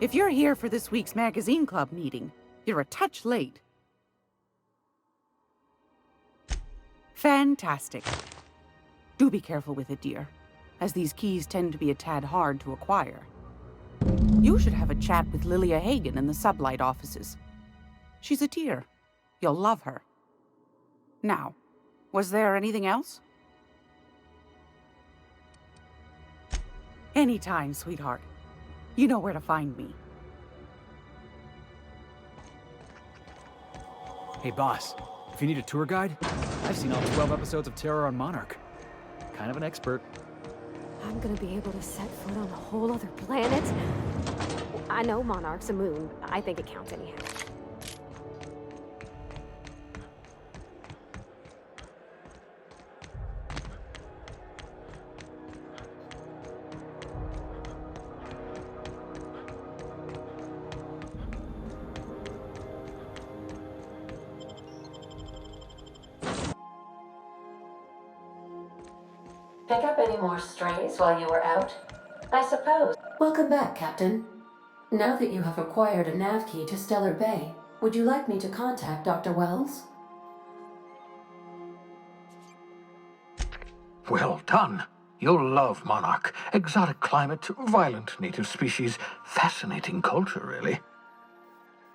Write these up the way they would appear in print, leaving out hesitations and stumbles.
If you're here for this week's magazine club meeting, you're a touch late. Fantastic. Do be careful with it, dear, as these keys tend to be a tad hard to acquire. You should have a chat with Lilia Hagen in the Sublight offices. She's a dear. You'll love her. Now, was there anything else? Anytime, sweetheart. You know where to find me. Hey, boss. If you need a tour guide, I've seen all 12 episodes of Terror on Monarch. Kind of an expert. I'm gonna be able to set foot on a whole other planet? I know Monarch's a moon. I think it counts anyhow. Pick up any more strays while you were out? I suppose. Welcome back, Captain. Now that you have acquired a nav key to Stellar Bay, would you like me to contact Dr. Wells? Well done. You'll love Monarch. Exotic climate, violent native species, fascinating culture, really.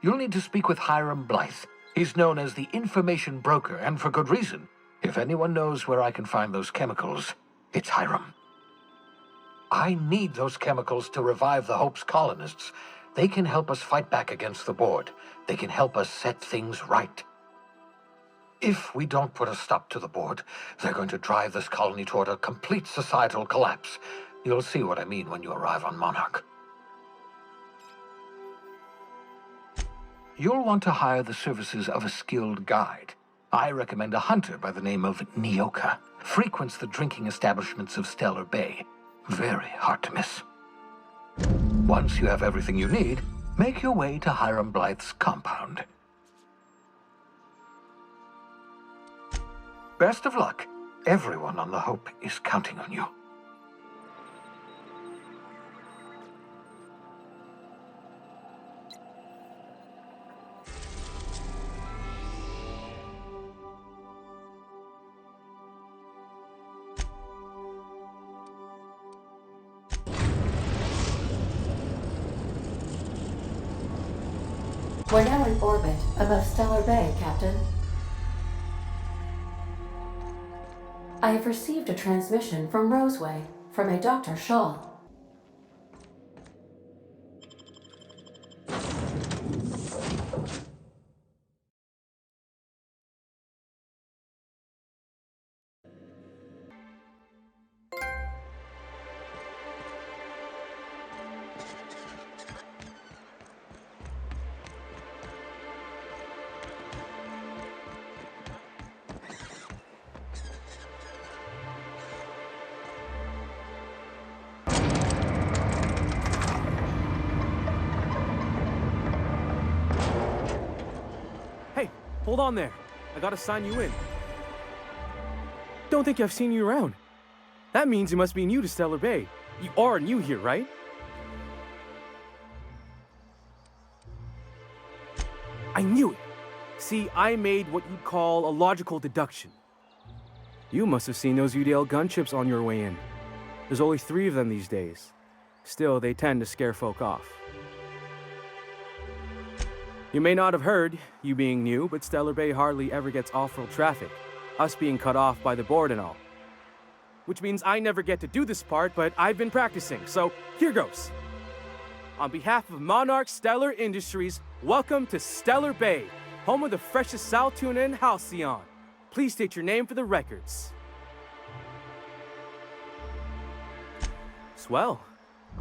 You'll need to speak with Hiram Blythe. He's known as the information broker, and for good reason. If anyone knows where I can find those chemicals, it's Hiram. I need those chemicals to revive the Hope's colonists. They can help us fight back against the Board. They can help us set things right. If we don't put a stop to the Board, they're going to drive this colony toward a complete societal collapse. You'll see what I mean when you arrive on Monarch. You'll want to hire the services of a skilled guide. I recommend a hunter by the name of Nyoka. Frequents the drinking establishments of Stellar Bay. Very hard to miss. Once you have everything you need, make your way to Hiram Blythe's compound. Best of luck. Everyone on the Hope is counting on you. We're now in orbit above Stellar Bay, Captain. I have received a transmission from Roseway, from a Dr. Shaw. Hey, hold on there. I gotta sign you in. Don't think I've seen you around. That means you must be new to Stellar Bay. You are new here, right? I knew it. See, I made what you'd call a logical deduction. You must have seen those UDL gunships on your way in. There's only 3 of them these days. Still, they tend to scare folk off. You may not have heard, you being new, but Stellar Bay hardly ever gets off-road traffic, us being cut off by the Board and all. Which means I never get to do this part, but I've been practicing, so here goes. On behalf of Monarch Stellar Industries, welcome to Stellar Bay, home of the freshest sal tuna and halcyon. Please state your name for the records. Swell.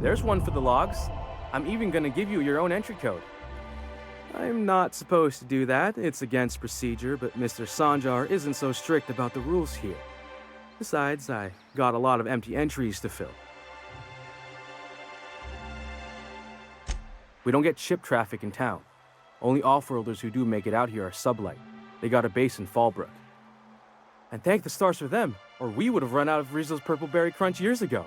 There's one for the logs. I'm even gonna give you your own entry code. I'm not supposed to do that. It's against procedure, but Mr. Sanjar isn't so strict about the rules here. Besides, I got a lot of empty entries to fill. We don't get ship traffic in town. Only off-worlders who do make it out here are Sublight. They got a base in Fallbrook. And thank the stars for them, or we would have run out of Rizzo's Purple Berry Crunch years ago.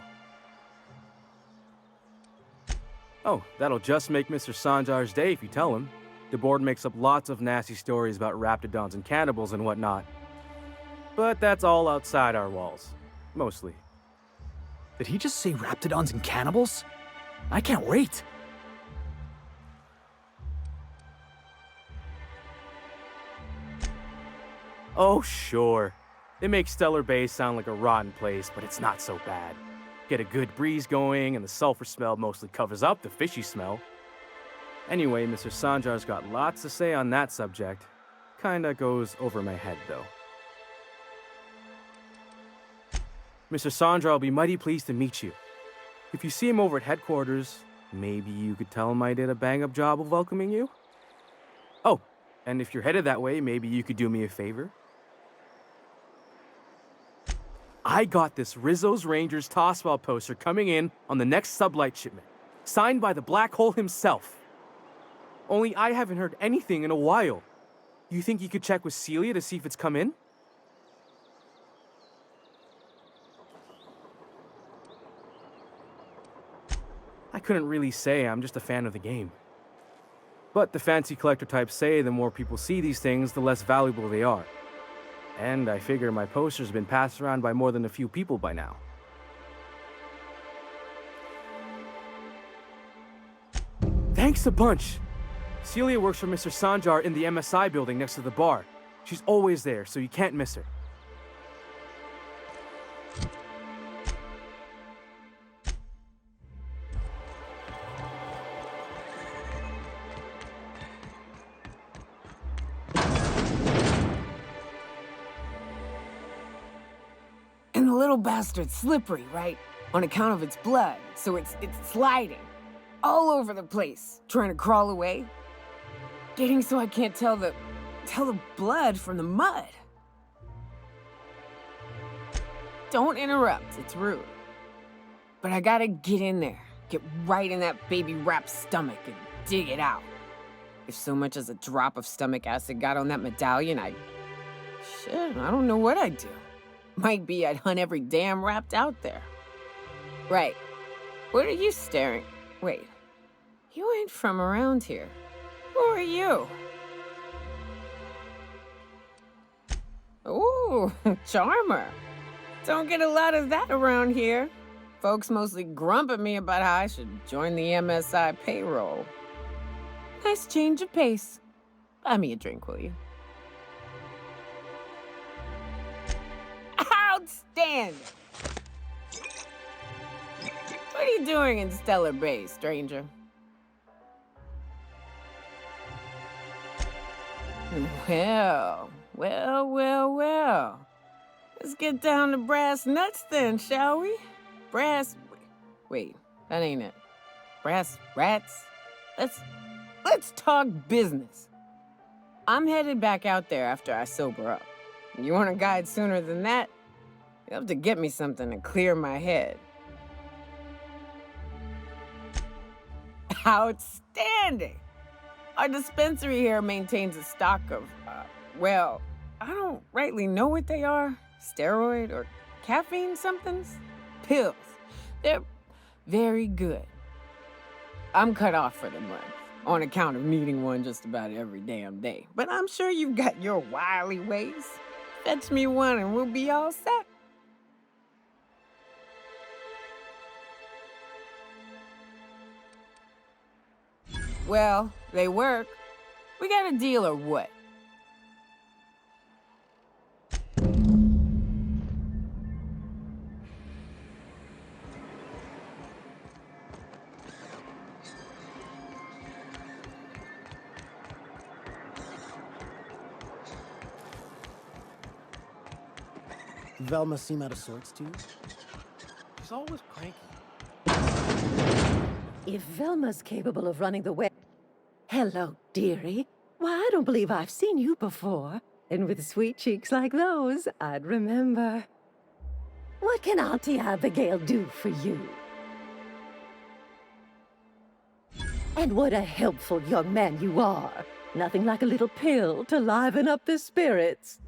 Oh, that'll just make Mr. Sanjar's day if you tell him. The board makes up lots of nasty stories about raptidons and cannibals and whatnot. But that's all outside our walls. Mostly. Did he just say raptidons and cannibals? I can't wait. Oh, sure. It makes Stellar Bay sound like a rotten place, but it's not so bad. Get a good breeze going, and the sulfur smell mostly covers up the fishy smell. Anyway, Mr. Sanjar's got lots to say on that subject. Kinda goes over my head, though. Mr. Sanjar will be mighty pleased to meet you. If you see him over at headquarters, maybe you could tell him I did a bang-up job of welcoming you? Oh, and if you're headed that way, maybe you could do me a favor? I got this Rizzo's Rangers tossball poster coming in on the next sublight shipment, signed by the Black Hole himself. Only I haven't heard anything in a while. You think you could check with Celia to see if it's come in? I couldn't really say, I'm just a fan of the game. But the fancy collector types say the more people see these things, the less valuable they are. And I figure my poster's been passed around by more than a few people by now. Thanks a bunch! Celia works for Mr. Sanjar in the MSI building next to the bar. She's always there, so you can't miss her. And the little bastard's slippery, right? On account of its blood, so it's sliding. All over the place, trying to crawl away. Getting so I can't tell the blood from the mud. Don't interrupt, it's rude. But I gotta get in there, get right in that baby rap's stomach and dig it out. If so much as a drop of stomach acid got on that medallion, shit, I don't know what I'd do. Might be I'd hunt every damn rapt out there. Right. What are you staring? Wait. You ain't from around here. Who are you? Ooh, charmer. Don't get a lot of that around here. Folks mostly grump at me about how I should join the MSI payroll. Nice change of pace. Buy me a drink, will you? Outstanding! What are you doing in Stellar Bay, stranger? Well. Let's get down to brass nuts then, shall we? Wait, that ain't it. Brass rats? Let's talk business. I'm headed back out there after I sober up. You want a guide sooner than that? You'll have to get me something to clear my head. Outstanding! Our dispensary here maintains a stock of, well, I don't rightly know what they are. Steroid or caffeine somethings? Pills. They're very good. I'm cut off for the month, on account of needing one just about every damn day. But I'm sure you've got your wily ways. Fetch me one and we'll be all set. Well, they work. We got a deal or what? Velma seem out of sorts to you? She's always cranky. If Velma's capable of running the web... Hello, dearie. Why, I don't believe I've seen you before. And with sweet cheeks like those, I'd remember. What can Auntie Abigail do for you? And what a helpful young man you are. Nothing like a little pill to liven up the spirits.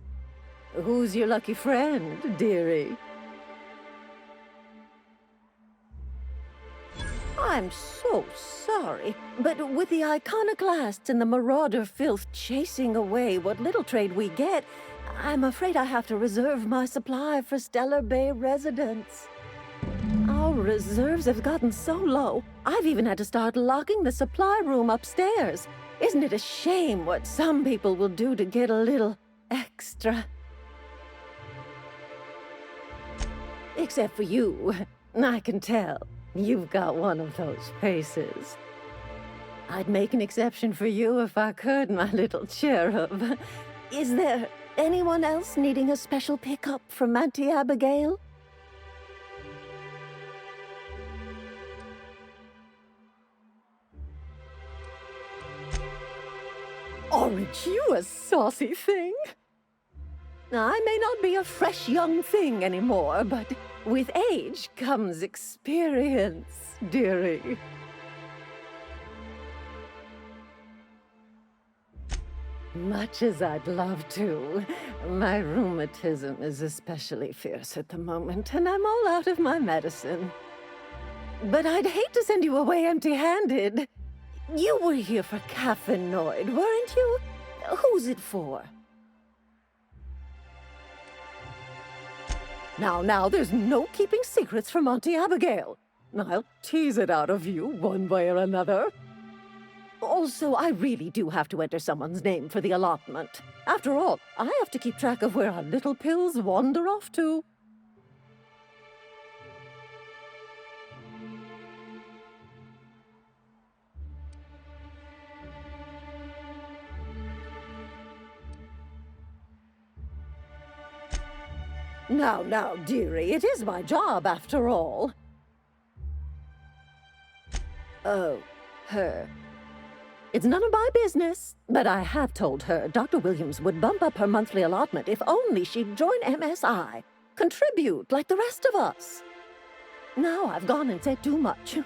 Who's your lucky friend, dearie? I'm so sorry, but with the Iconoclasts and the marauder filth chasing away what little trade we get, I'm afraid I have to reserve my supply for Stellar Bay residents. Our reserves have gotten so low, I've even had to start locking the supply room upstairs. Isn't it a shame what some people will do to get a little extra? Except for you. I can tell. You've got one of those faces. I'd make an exception for you if I could, my little cherub. Is there anyone else needing a special pickup from Auntie Abigail? Aren't you a saucy thing? I may not be a fresh young thing anymore, but with age comes experience, dearie. Much as I'd love to, my rheumatism is especially fierce at the moment, and I'm all out of my medicine. But I'd hate to send you away empty-handed. You were here for Caffeinoid, weren't you? Who's it for? Now, there's no keeping secrets from Auntie Abigail. I'll tease it out of you one way or another. Also, I really do have to enter someone's name for the allotment. After all, I have to keep track of where our little pills wander off to. Now, dearie, it is my job after all. Oh, her. It's none of my business, but I have told her Dr. Williams would bump up her monthly allotment if only she'd join MSI. Contribute like the rest of us. Now I've gone and said too much.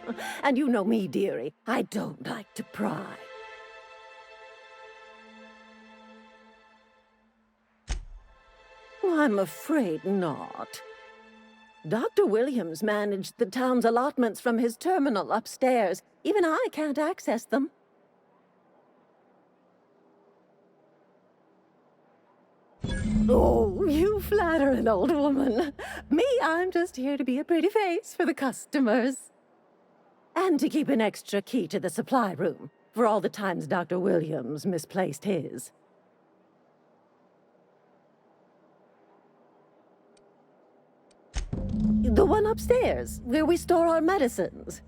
And you know me, dearie, I don't like to pry. I'm afraid not. Dr. Williams managed the town's allotments from his terminal upstairs. Even I can't access them. Oh, you flatter an old woman. Me, I'm just here to be a pretty face for the customers. And to keep an extra key to the supply room, for all the times Dr. Williams misplaced his. The one upstairs, where we store our medicines.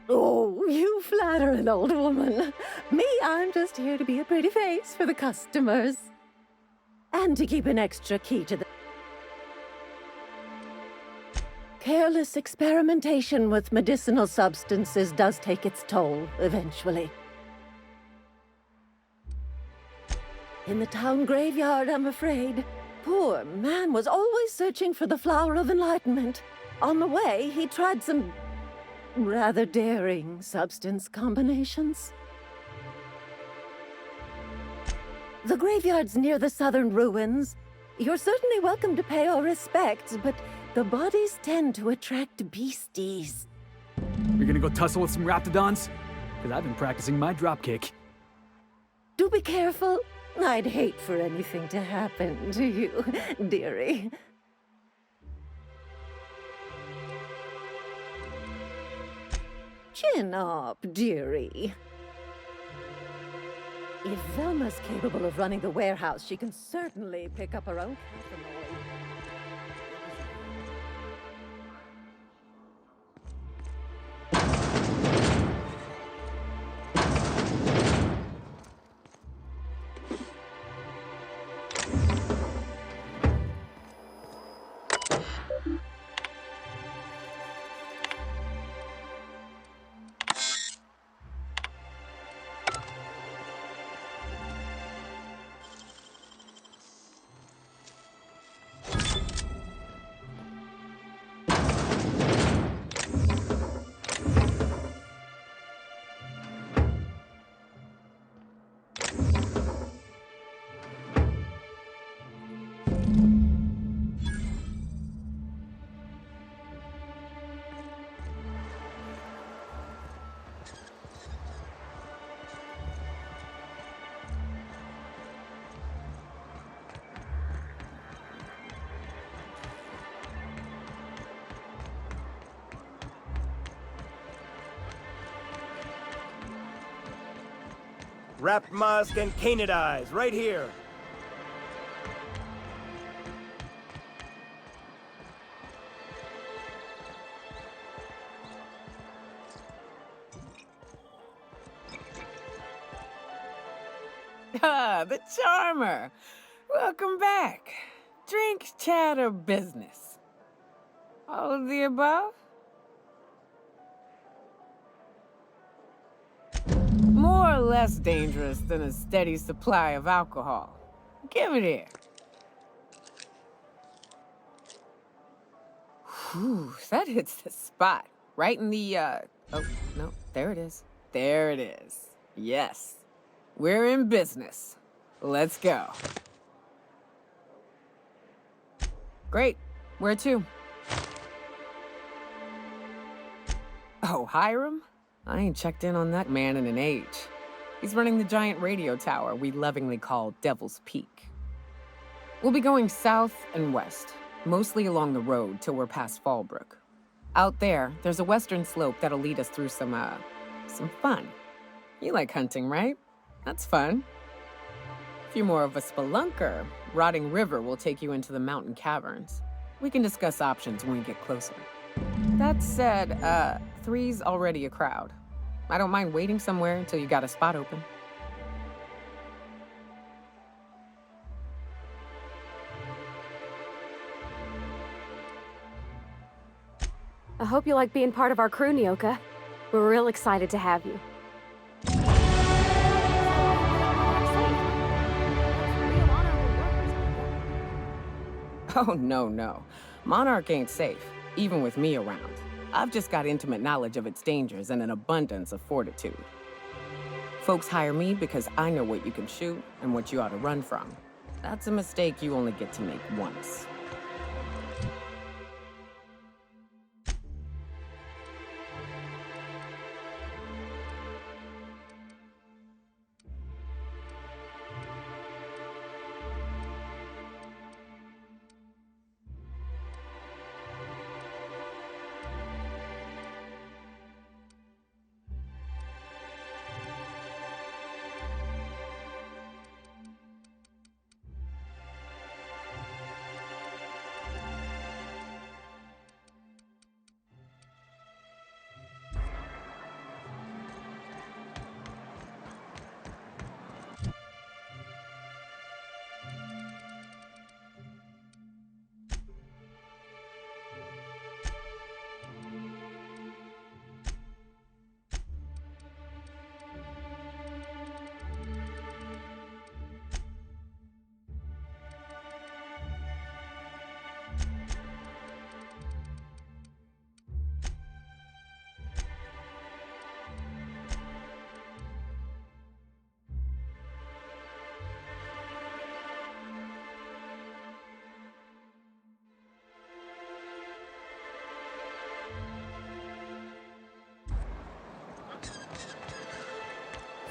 Oh, you flatter an old woman. Me, I'm just here to be a pretty face for the customers. And to keep an extra key to the... Careless experimentation with medicinal substances does take its toll, eventually. In the town graveyard, I'm afraid. Poor man was always searching for the flower of enlightenment. On the way, he tried some rather daring substance combinations. The graveyard's near the southern ruins. You're certainly welcome to pay our respects, but the bodies tend to attract beasties. You're gonna go tussle with some raptidons? Because I've been practicing my dropkick. Do be careful. I'd hate for anything to happen to you, dearie. Chin up, dearie. If Velma's capable of running the warehouse, she can certainly pick up her own caffeinoid. Wrapped musk and canid eyes, right here. Ah, the charmer. Welcome back. Drink, chat, or business? All of the above? More or less dangerous than a steady supply of alcohol. Give it here. Whew, that hits the spot. Right in the, oh, no, there it is. There it is. Yes. We're in business. Let's go. Great. Where to? Oh, Hiram? I ain't checked in on that man in an age. He's running the giant radio tower we lovingly call Devil's Peak. We'll be going south and west, mostly along the road till we're past Fallbrook. Out there's a western slope that'll lead us through some fun. You like hunting, right? That's fun. If you're more of a spelunker, Rotting River will take you into the mountain caverns. We can discuss options when we get closer. That said, 3's already a crowd. I don't mind waiting somewhere until you got a spot open. I hope you like being part of our crew, Nyoka. We're real excited to have you. Oh, no. Monarch ain't safe, even with me around. I've just got intimate knowledge of its dangers and an abundance of fortitude. Folks hire me because I know what you can shoot and what you ought to run from. That's a mistake you only get to make once.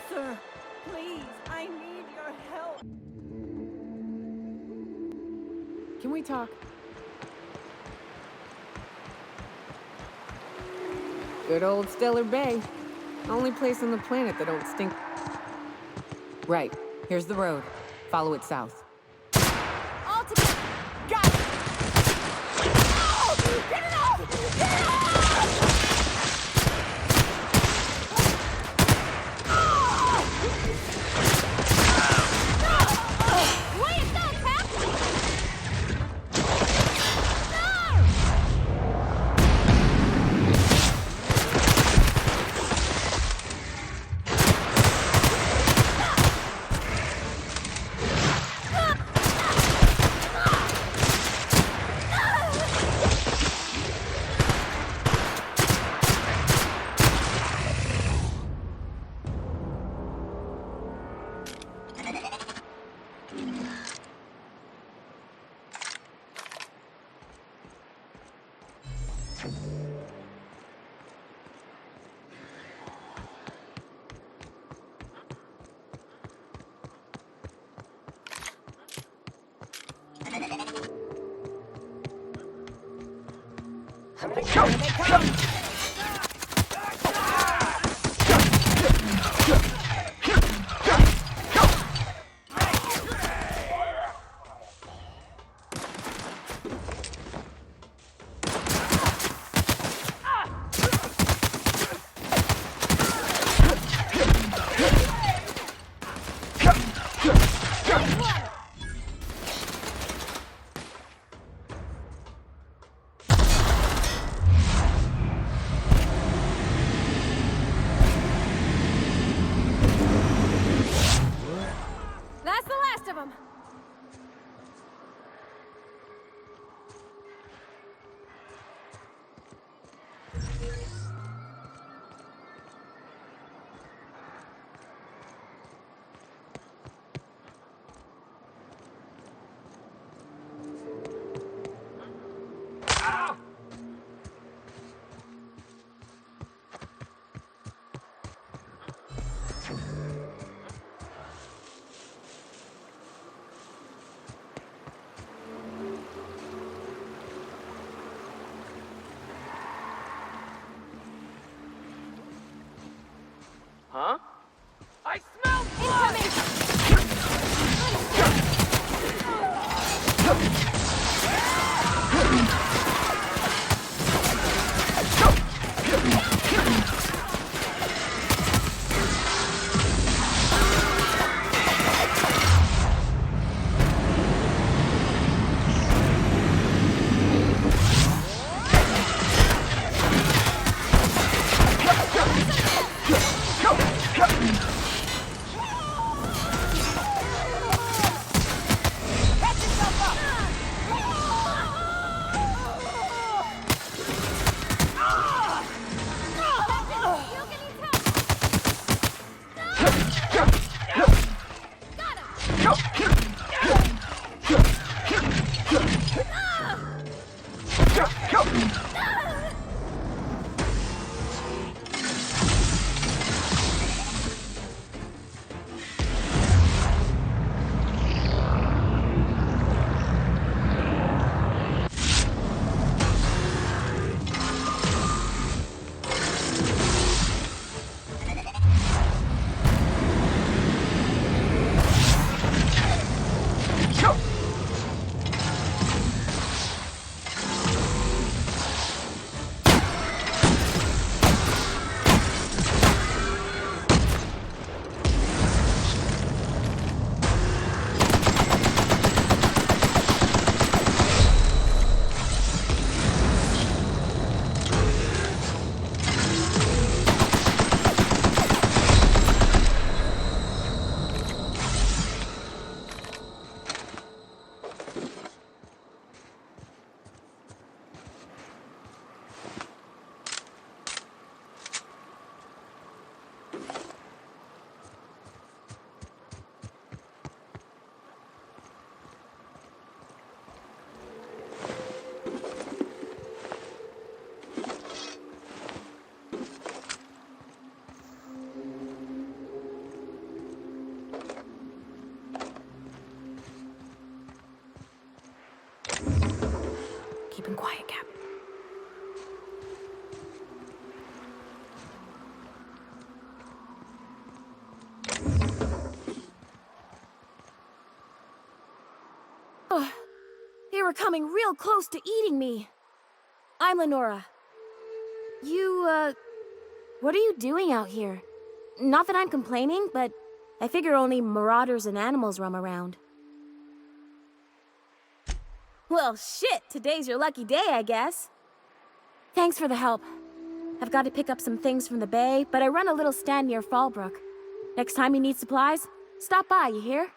Sir, please, I need your help. Can we talk? Good old Stellar Bay. Only place on the planet that don't stink. Right. Here's the road. Follow it south. All together. Got it. Oh! Get it off! Get it off! been quiet, Cap. Ugh. They were coming real close to eating me. I'm Lenora. What are you doing out here? Not that I'm complaining, but I figure only marauders and animals roam around. Well, shit, today's your lucky day, I guess. Thanks for the help. I've got to pick up some things from the bay, but I run a little stand near Fallbrook. Next time you need supplies, stop by, you hear?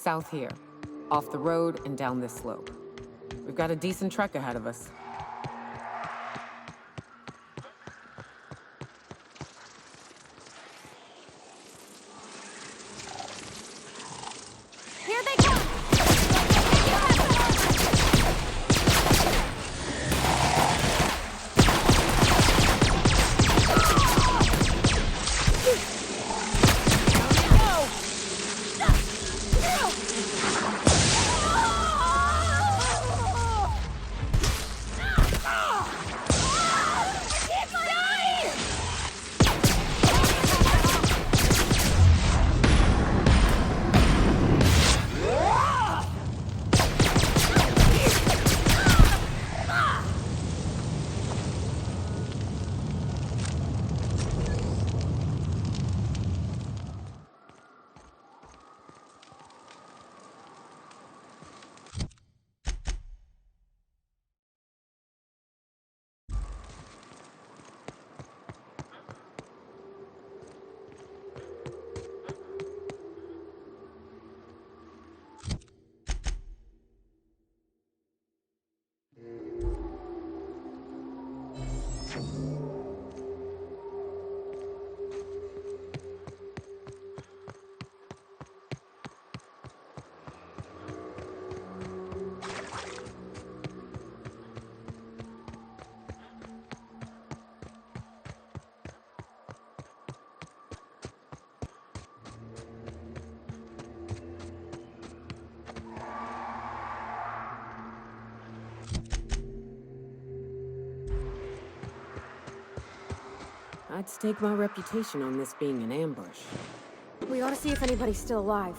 south here, off the road and down this slope. We've got a decent trek ahead of us. Here they come! I'd stake my reputation on this being an ambush. We ought to see if anybody's still alive.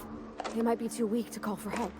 They might be too weak to call for help.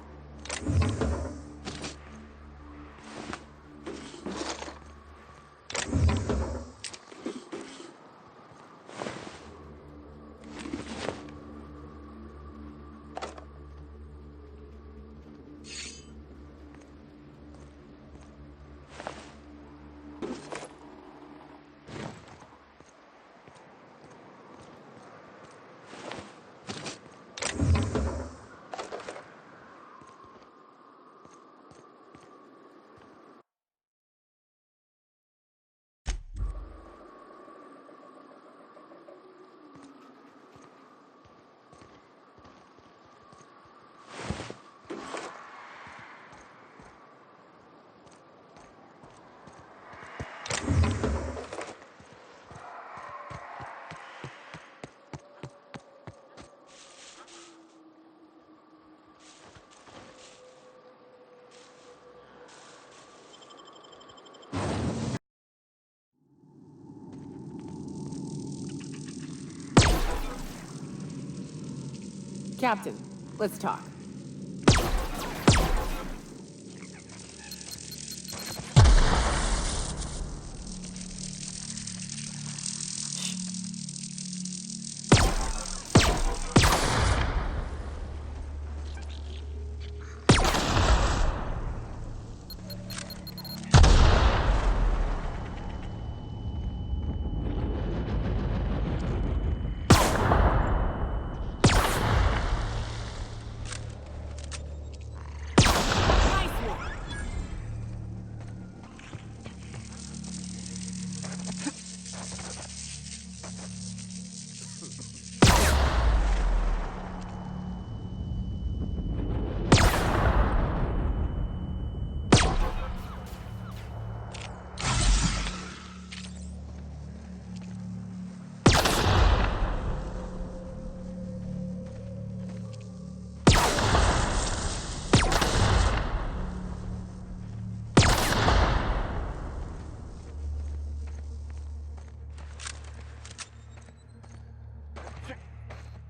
Captain, let's talk.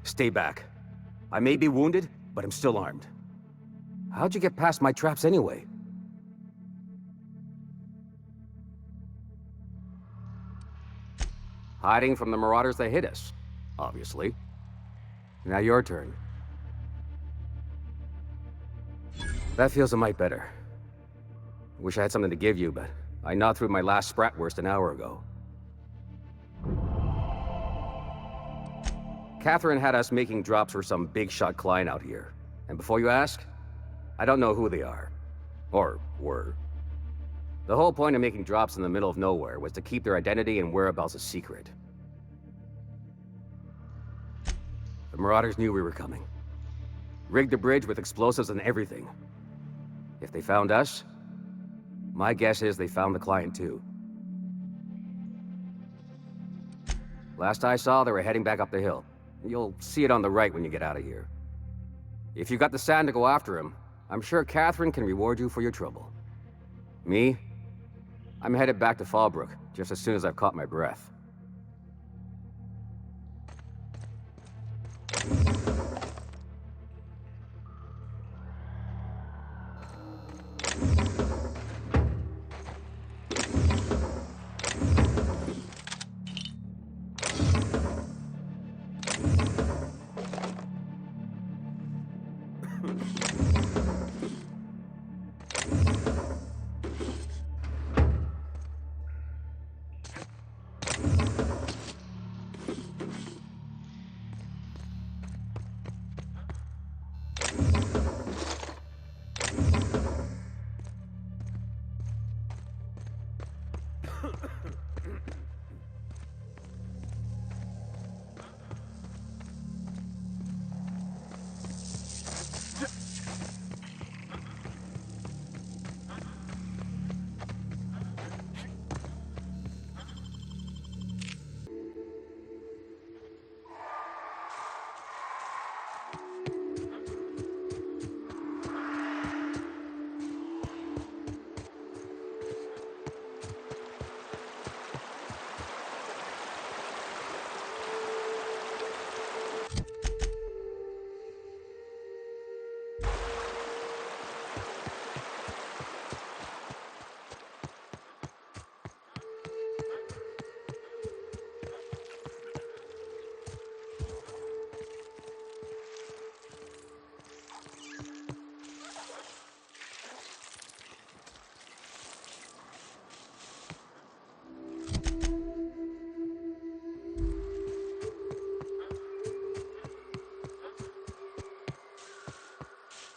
Stay back. I may be wounded, but I'm still armed. How'd you get past my traps anyway? Hiding from the marauders that hit us, obviously. Now your turn. That feels a mite better. Wish I had something to give you, but I gnawed through my last Spratwurst an hour ago. Catherine had us making drops for some big shot client out here, And before you ask, I don't know who they are. Or were. The whole point of making drops in the middle of nowhere was to keep their identity and whereabouts a secret. The Marauders knew we were coming. Rigged the bridge with explosives and everything. If they found us, my guess is they found the client too. Last I saw, they were heading back up the hill. You'll see it on the right when you get out of here. If you got the sand to go after him, I'm sure Catherine can reward you for your trouble. Me? I'm headed back to Fallbrook, just as soon as I've caught my breath.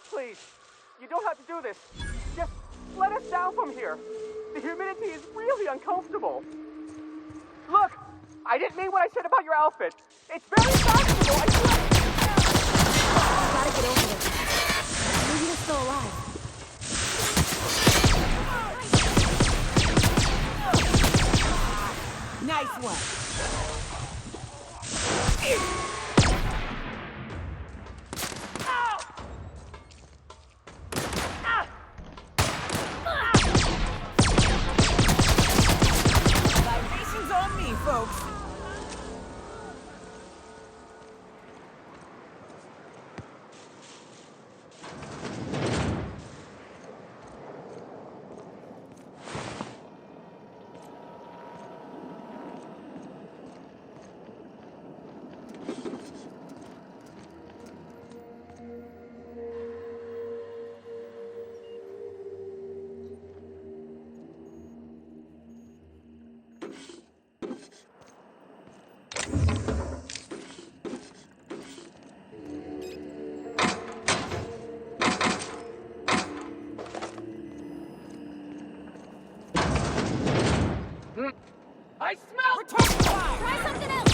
Please, you don't have to do this. Just let us down from here. The humidity is really uncomfortable. Look, I didn't mean what I said about your outfit. It's very fashionable. I swear. Gotta get over there. Maybe you're still alive. Nice one. Vibrations on me, folks. I smell. Return to fire. Try something else.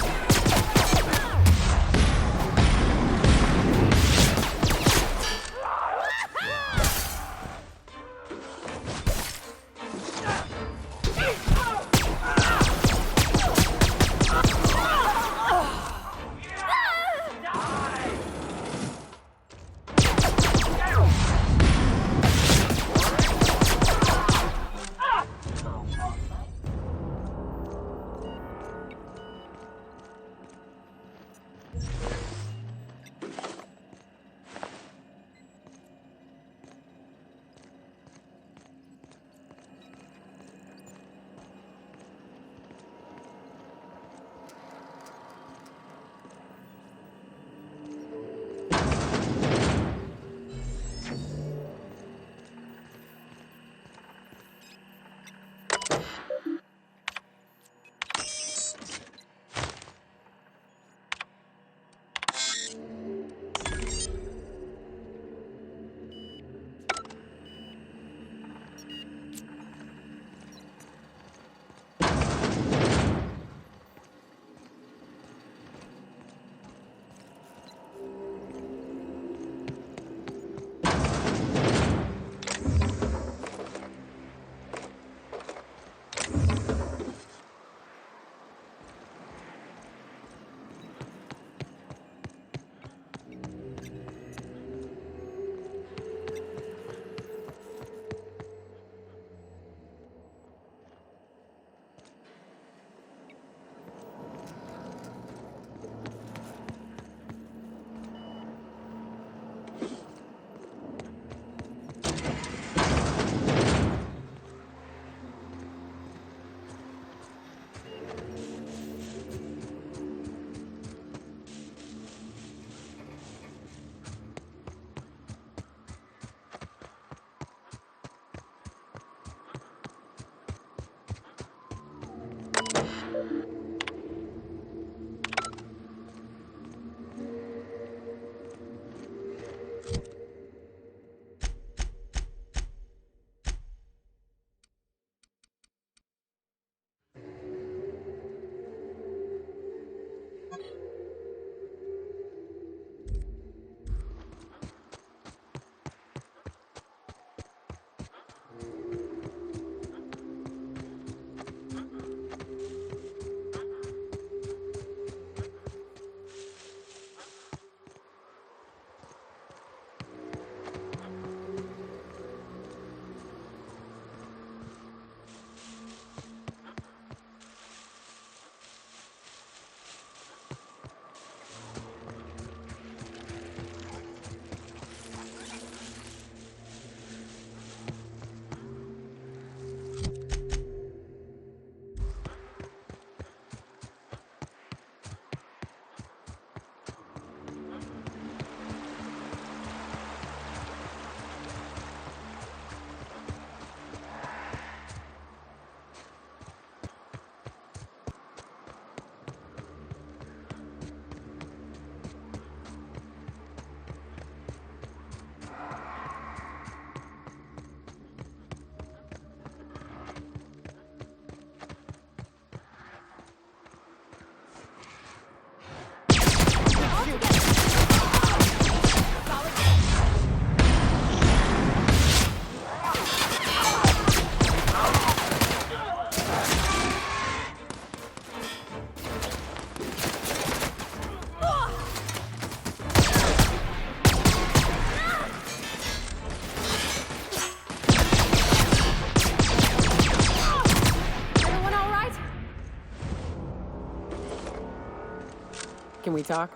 Can we talk?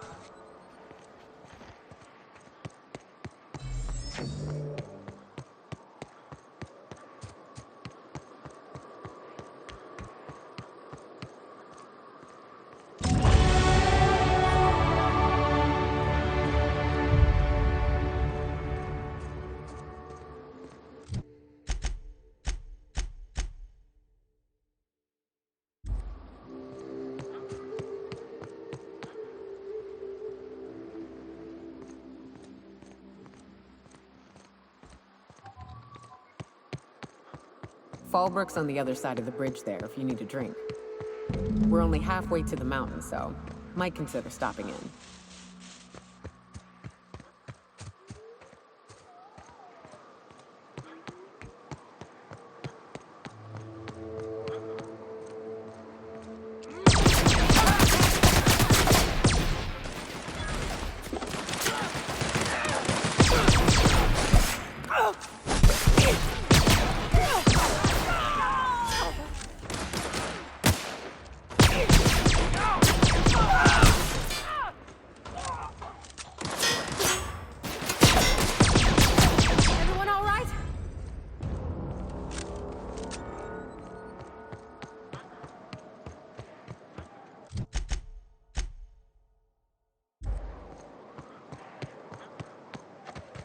Fallbrook's on the other side of the bridge there if you need a drink. We're only halfway to the mountain, so might consider stopping in.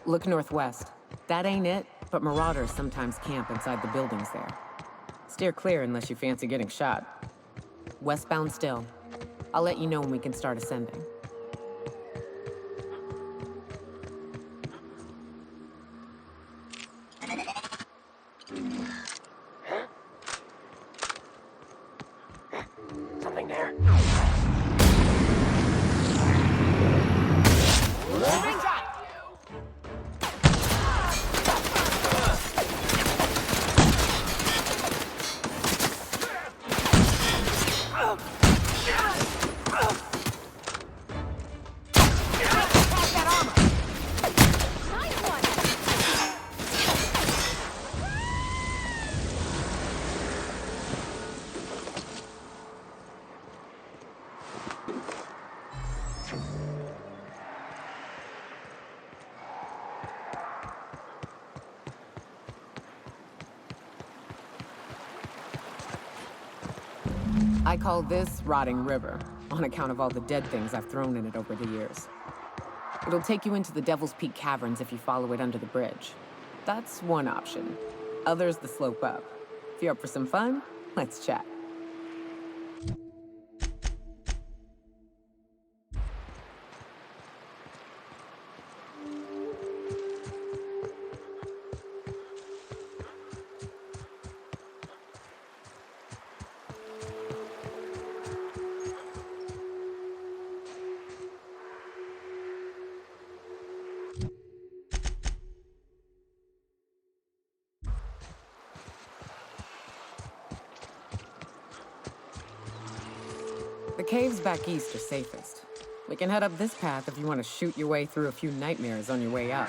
Look northwest. That ain't it, but marauders sometimes camp inside the buildings there. Steer clear unless you fancy getting shot. Westbound still. I'll let you know when we can start ascending. Something there. I call this Rotting River, on account of all the dead things I've thrown in it over the years. It'll take you into the Devil's Peak Caverns if you follow it under the bridge. That's one option. Other's the slope up. If you're up for some fun, let's chat. The caves back east are safest. We can head up this path if you want to shoot your way through a few nightmares on your way up.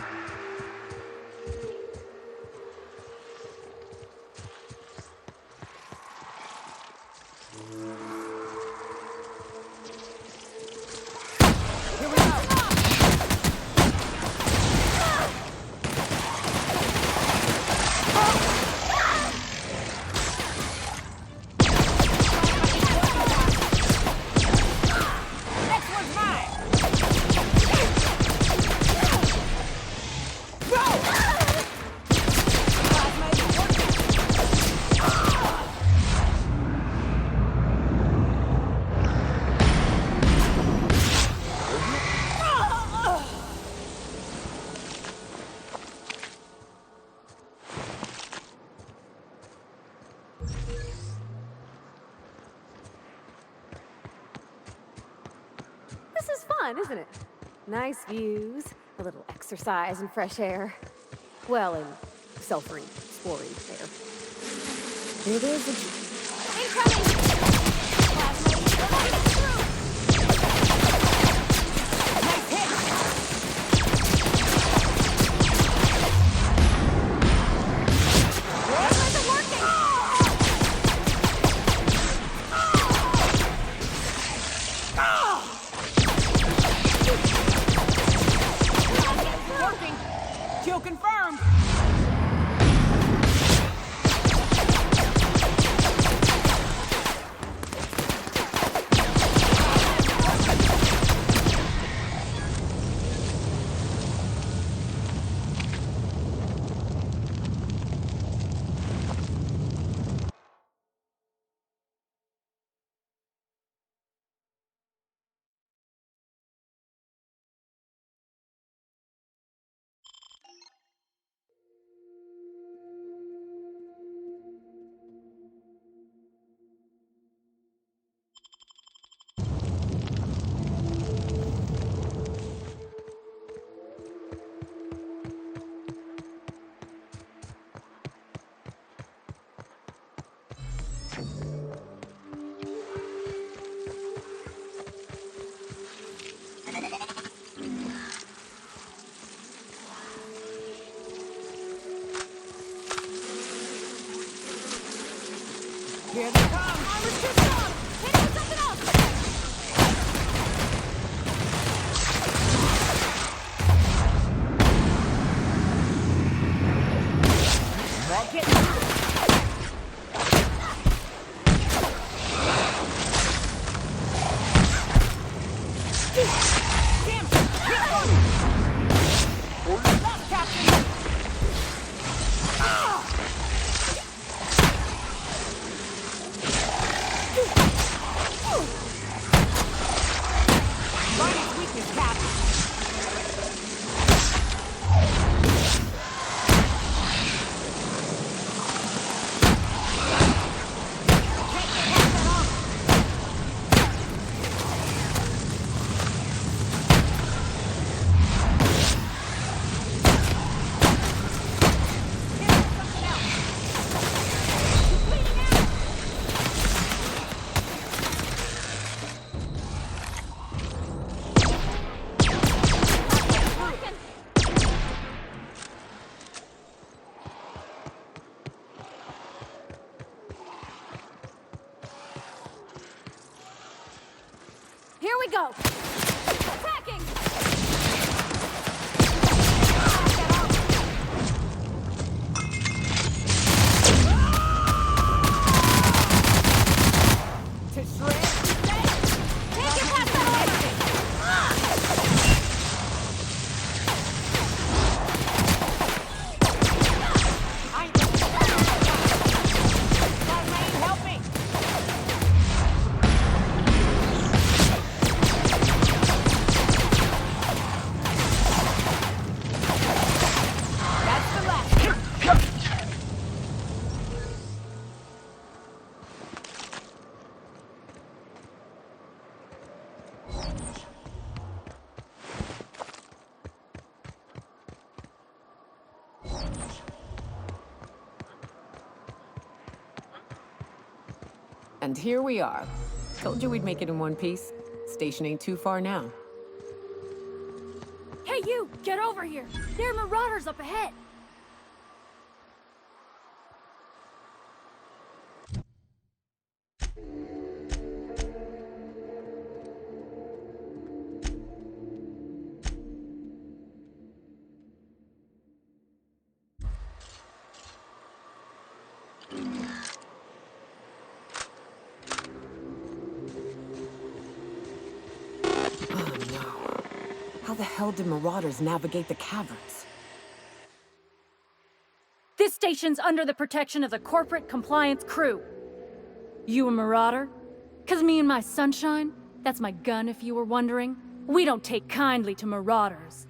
This is fun, isn't it? Nice views, a little exercise and fresh air. Well, and sulfury, spory air. It is a... Incoming! Classmates, we're letting it through! Nice hit! Why isn't working? Working! Kill confirmed! Here they come! Armor's too strong! Hit it with something else! Not getting through! Damn! Hit one! Lost, Captain! Bonnie's weakness, Cap. Here we go! Attacking! To shred! Can't get past that I ain't gonna help me! That's the last. And here we are. Told you we'd make it in one piece. Station ain't too far now. Hey, you! Get over here! There are marauders up ahead! Oh no. How the hell did marauders navigate the caverns? This station's under the protection of the corporate compliance crew. You a marauder? 'Cause me and my sunshine, that's my gun if you were wondering, we don't take kindly to marauders.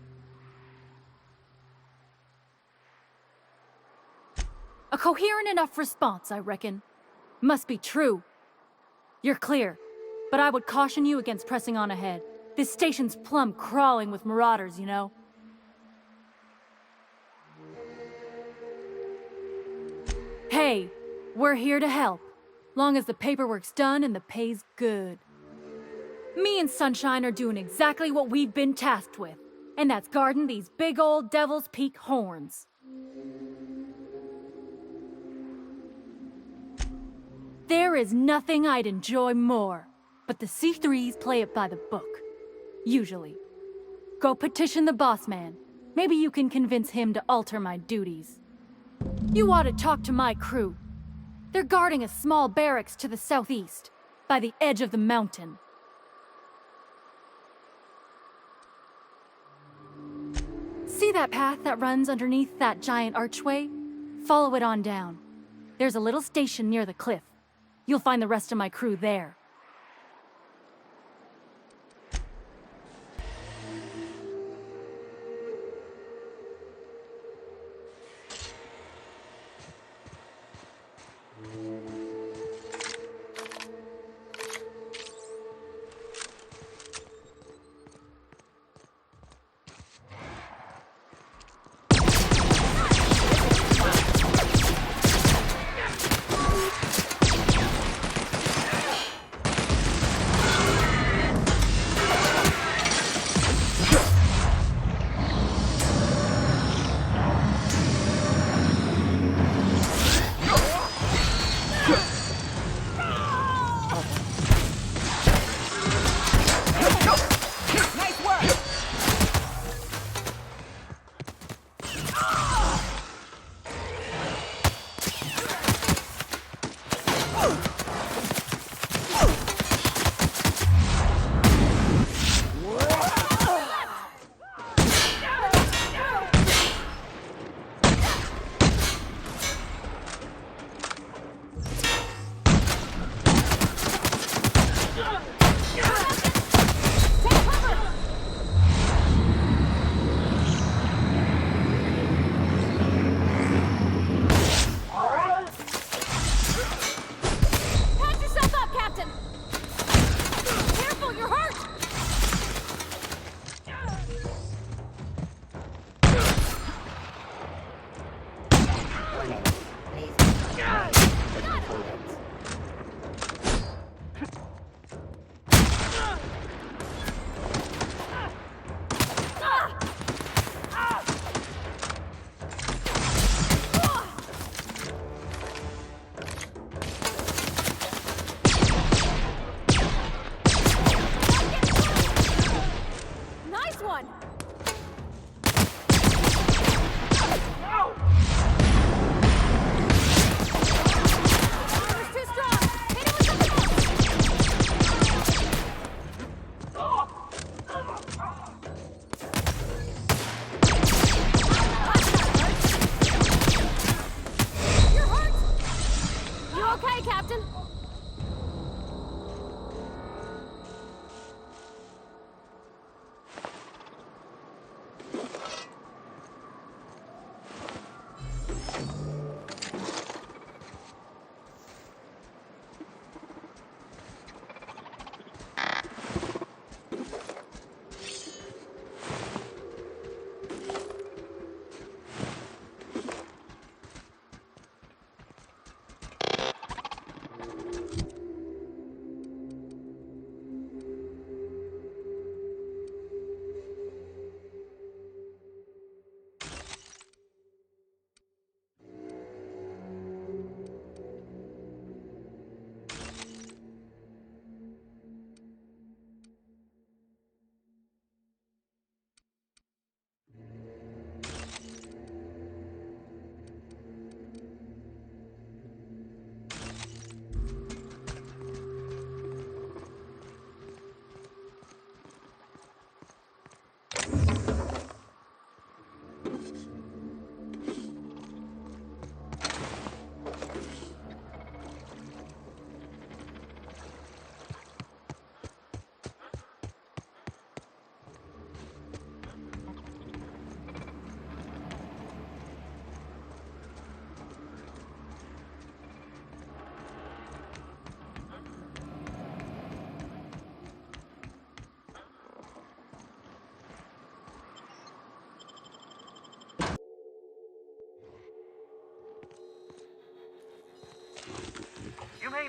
A coherent enough response, I reckon. Must be true. You're clear, but I would caution you against pressing on ahead. This station's plumb crawling with marauders, you know. Hey, we're here to help, long as the paperwork's done and the pay's good. Me and Sunshine are doing exactly what we've been tasked with, and that's guarding these big old Devil's Peak horns. There is nothing I'd enjoy more, but the C3s play it by the book. Usually. Go petition the boss man. Maybe you can convince him to alter my duties. You ought to talk to my crew. They're guarding a small barracks to the southeast, by the edge of the mountain. See that path that runs underneath that giant archway? Follow it on down. There's a little station near the cliff. You'll find the rest of my crew there.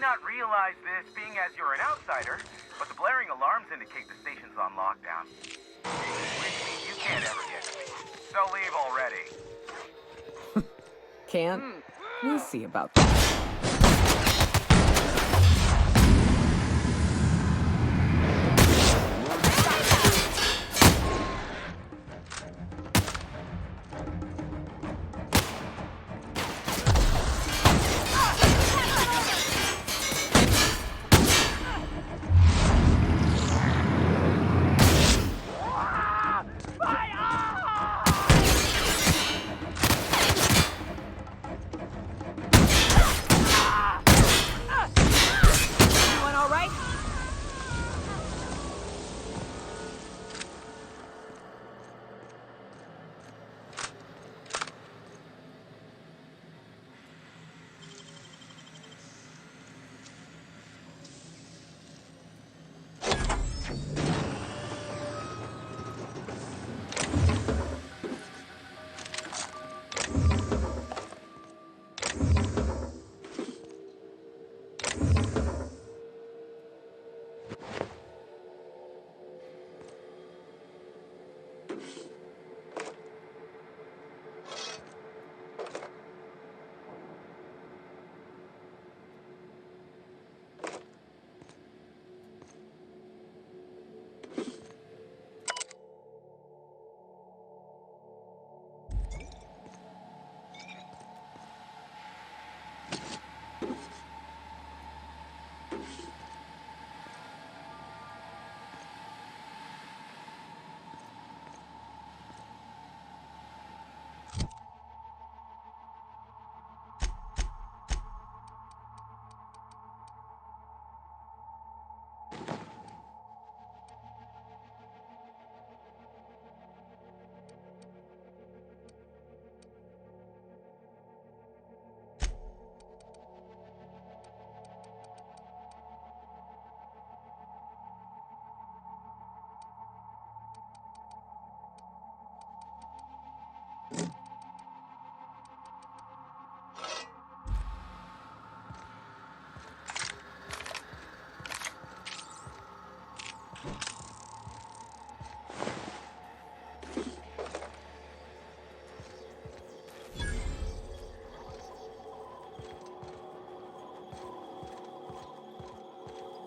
not realize this, being as you're an outsider, but the blaring alarms indicate the station's on lockdown. Which means you can't ever get to me. So leave already. Can't? We'll see about that.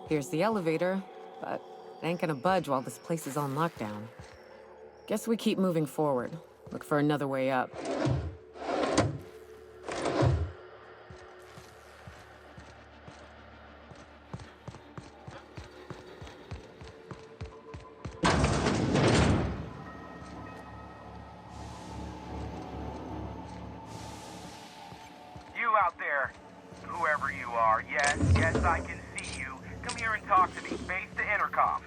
Here's the elevator, but it ain't gonna budge while this place is on lockdown. Guess we keep moving forward. Look for another way up. You out there, whoever you are, yes, I can see you. Come here and talk to me, face the intercom.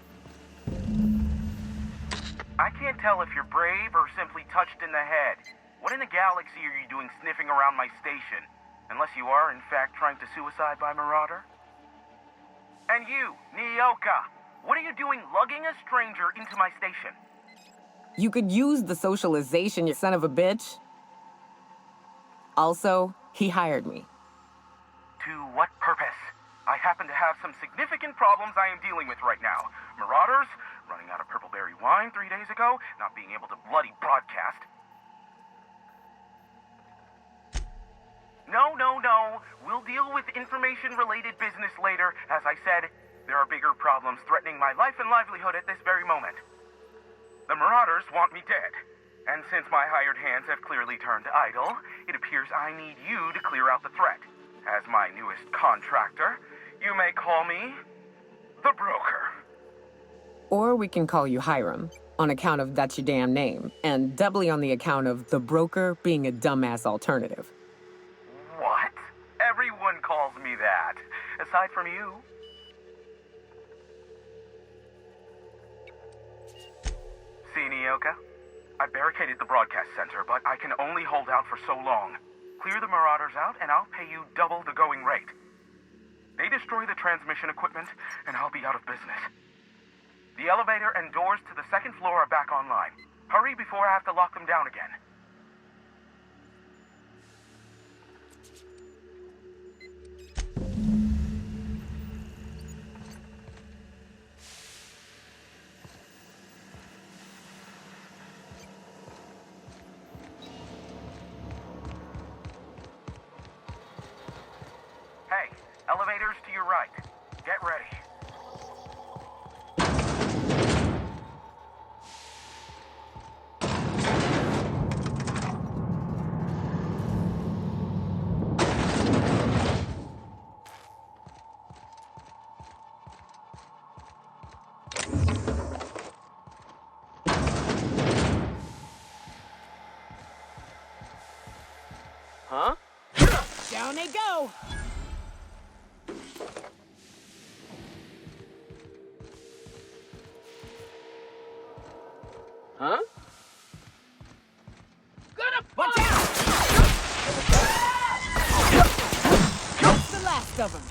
I can't tell if you're brave or simply touched in the head. What in the galaxy are you doing sniffing around my station? Unless you are, in fact, trying to suicide by Marauder? And you, Nyoka, what are you doing lugging a stranger into my station? You could use the socialization, you son of a bitch. Also, he hired me. To what purpose? I happen to have some significant problems I am dealing with right now. Marauders, running out of purple-berry wine 3 days ago, not being able to bloody broadcast. No. We'll deal with information-related business later. As I said, there are bigger problems threatening my life and livelihood at this very moment. The Marauders want me dead. And since my hired hands have clearly turned idle, it appears I need you to clear out the threat. As my newest contractor, you may call me the Broker. Or we can call you Hiram, on account of that's your damn name, and doubly on the account of the Broker being a dumbass alternative. What? Everyone calls me that, aside from you. See, Nyoka? I barricaded the broadcast center, but I can only hold out for so long. Clear the Marauders out, and I'll pay you double the going rate. They destroy the transmission equipment, and I'll be out of business. The elevator and doors to the second floor are back online. Hurry before I have to lock them down again. they go! Huh? Watch out! That's the last of them.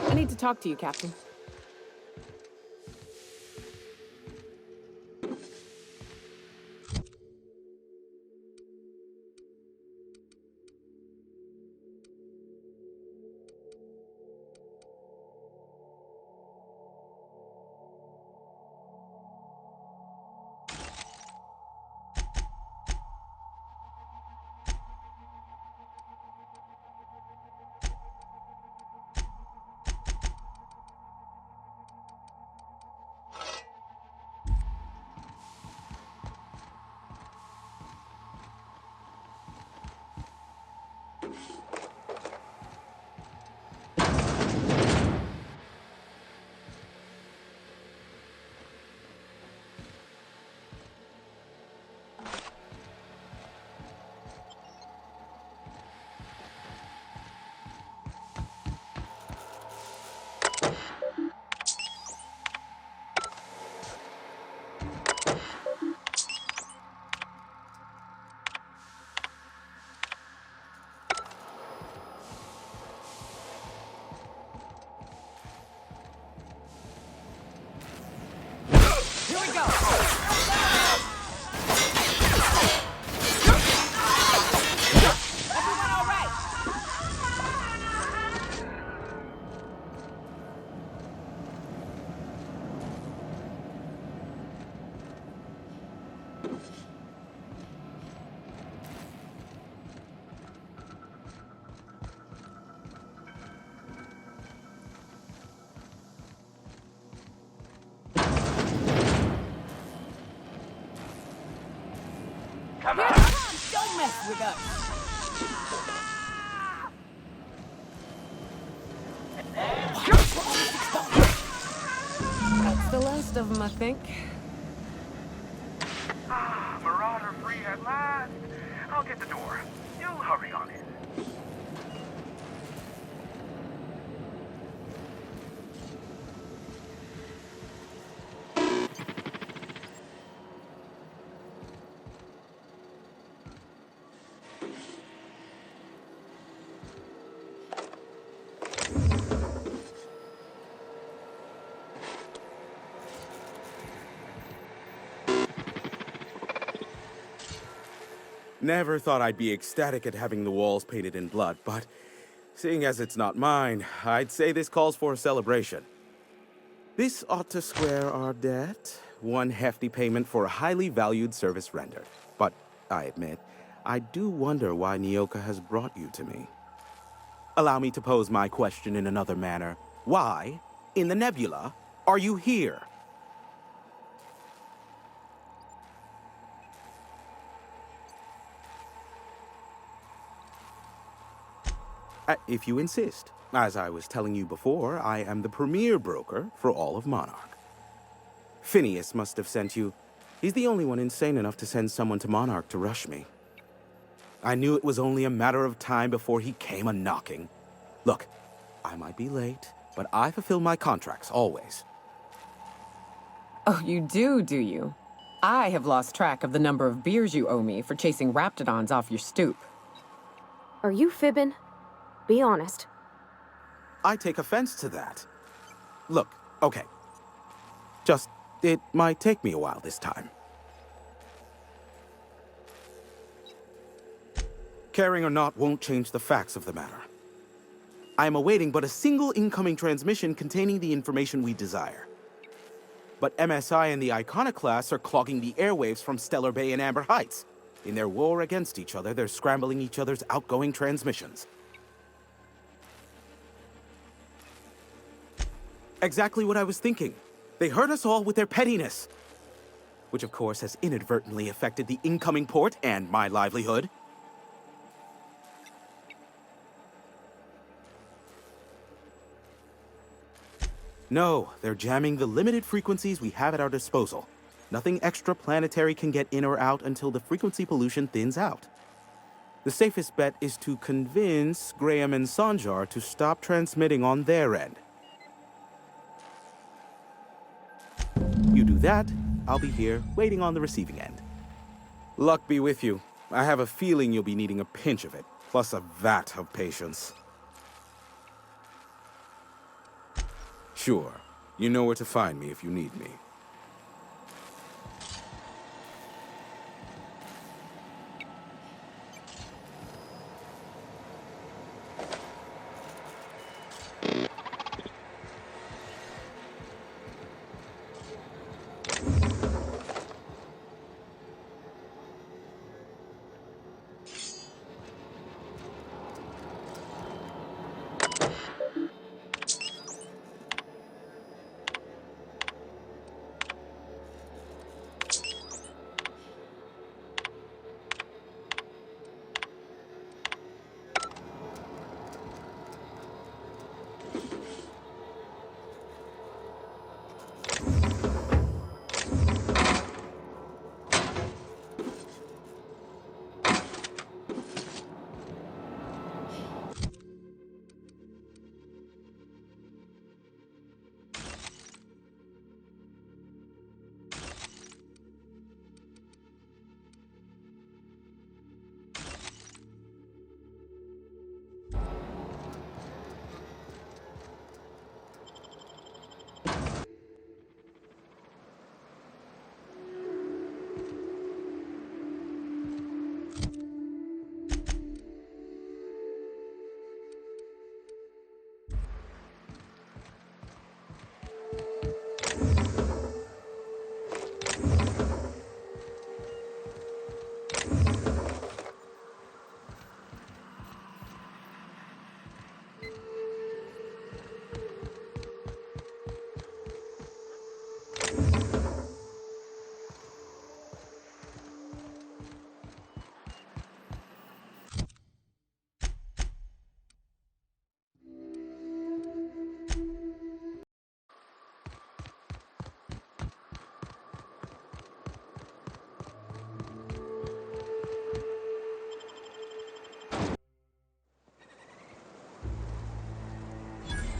I need to talk to you, Captain. Here we go! Everyone all right? Come Here on! it comes! Don't mess with us! That's the last of them, I think. Marauder free at last. I'll get the door. You hurry on in. Never thought I'd be ecstatic at having the walls painted in blood, but seeing as it's not mine, I'd say this calls for a celebration. This ought to square our debt. One hefty payment for a highly valued service rendered. But I admit, I do wonder why Nyoka has brought you to me. Allow me to pose my question in another manner. Why, in the nebula, are you here? If you insist. As I was telling you before, I am the premier broker for all of Monarch. Phineas must have sent you. He's the only one insane enough to send someone to Monarch to rush me. I knew it was only a matter of time before he came a-knocking. Look, I might be late, but I fulfill my contracts, always. Oh, you do you? I have lost track of the number of beers you owe me for chasing raptidons off your stoop. Are you fibbing? Be honest. I take offense to that. Look, okay. It might take me a while this time. Caring or not won't change the facts of the matter. I am awaiting but a single incoming transmission containing the information we desire. But MSI and the Iconoclasts are clogging the airwaves from Stellar Bay and Amber Heights. In their war against each other, they're scrambling each other's outgoing transmissions. Exactly what I was thinking. They hurt us all with their pettiness. Which, of course, has inadvertently affected the incoming port and my livelihood. No, they're jamming the limited frequencies we have at our disposal. Nothing extraplanetary can get in or out until the frequency pollution thins out. The safest bet is to convince Graham and Sanjar to stop transmitting on their end. You do that, I'll be here, waiting on the receiving end. Luck be with you. I have a feeling you'll be needing a pinch of it, plus a vat of patience. Sure. You know where to find me if you need me.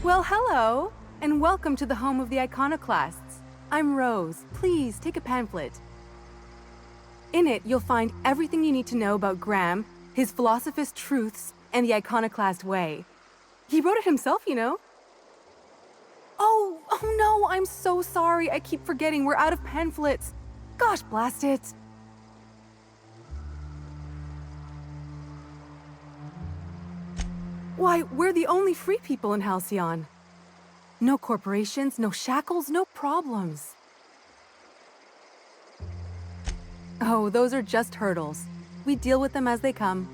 Well, hello, and welcome to the home of the Iconoclasts. I'm Rose. Please, take a pamphlet. In it, you'll find everything you need to know about Graham, his philosophist truths, and the Iconoclast way. He wrote it himself, you know. Oh no, I'm so sorry. I keep forgetting we're out of pamphlets. Gosh, blast it. Why, we're the only free people in Halcyon. No corporations, no shackles, no problems. Oh, those are just hurdles. We deal with them as they come.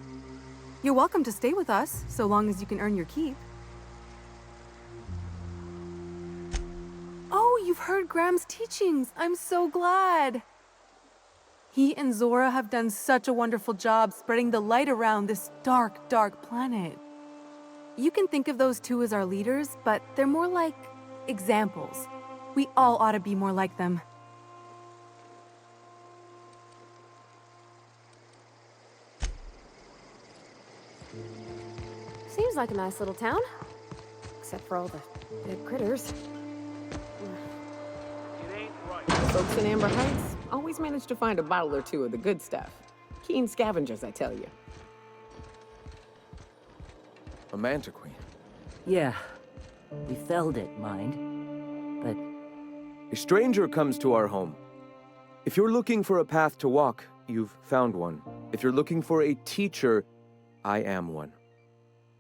You're welcome to stay with us, so long as you can earn your keep. Oh, you've heard Graham's teachings. I'm so glad. He and Zora have done such a wonderful job spreading the light around this dark, dark planet. You can think of those two as our leaders, but they're more like examples. We all ought to be more like them. Seems like a nice little town. Except for all the big critters. The folks in Amber Heights always manage to find a bottle or two of the good stuff. Keen scavengers, I tell you. A manta queen. Yeah. We felled it, mind. But... A stranger comes to our home. If you're looking for a path to walk, you've found one. If you're looking for a teacher, I am one.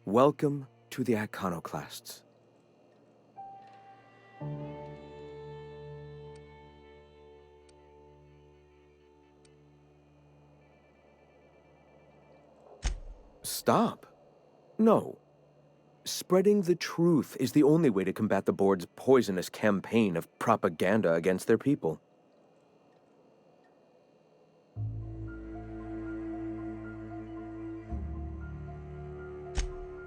Welcome to the Iconoclasts. stop. No. Spreading the truth is the only way to combat the board's poisonous campaign of propaganda against their people.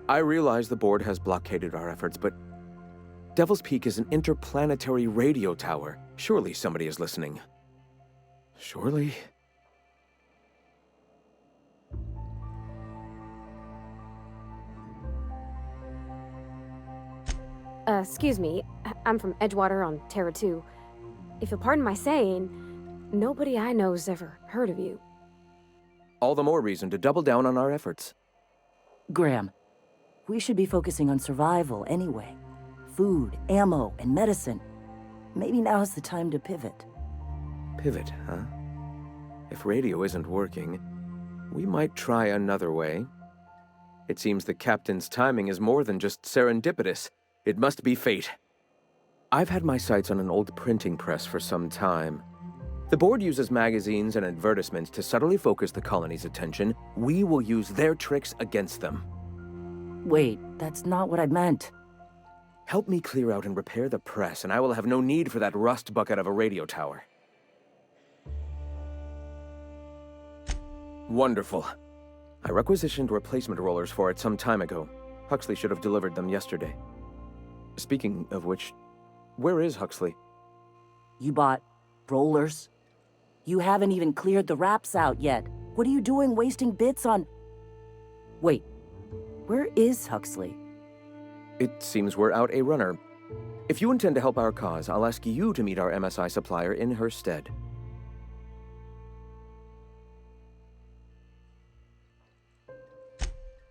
I realize the board has blockaded our efforts, but Devil's Peak is an interplanetary radio tower. Surely somebody is listening. Surely? Excuse me. I'm from Edgewater on Terra 2. If you'll pardon my saying, nobody I know's ever heard of you. All the more reason to double down on our efforts. Graham, we should be focusing on survival anyway. Food, ammo, and medicine. Maybe now's the time to pivot. Pivot, huh? If radio isn't working, we might try another way. It seems the captain's timing is more than just serendipitous. It must be fate. I've had my sights on an old printing press for some time. The board uses magazines and advertisements to subtly focus the colony's attention. We will use their tricks against them. Wait, that's not what I meant. Help me clear out and repair the press, and I will have no need for that rust bucket of a radio tower. Wonderful. I requisitioned replacement rollers for it some time ago. Huxley should have delivered them yesterday. Speaking of which, where is Huxley? You bought rollers? You haven't even cleared the wraps out yet. What are you doing wasting bits on... Wait, where is Huxley? It seems we're out a runner. If you intend to help our cause, I'll ask you to meet our MSI supplier in her stead.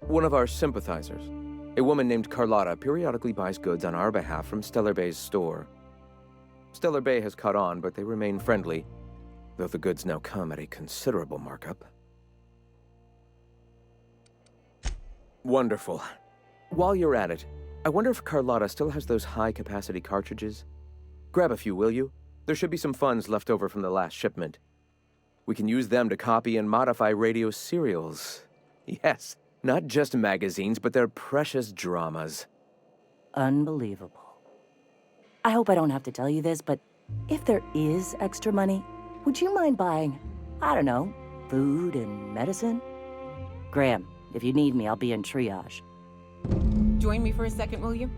One of our sympathizers, a woman named Carlotta, periodically buys goods on our behalf from Stellar Bay's store. Stellar Bay has caught on, but they remain friendly, though the goods now come at a considerable markup. Wonderful. While you're at it, I wonder if Carlotta still has those high-capacity cartridges? Grab a few, will you? There should be some funds left over from the last shipment. We can use them to copy and modify radio serials. Yes, not just magazines, but their precious dramas. Unbelievable. I hope I don't have to tell you this, but if there is extra money, would you mind buying, I don't know, food and medicine? Graham, if you need me, I'll be in triage. Join me for a second, will you?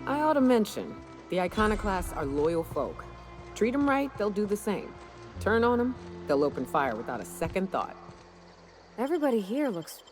I ought to mention, the Iconoclasts are loyal folk. Treat them right, they'll do the same. Turn on them, they'll open fire without a second thought. Everybody here looks...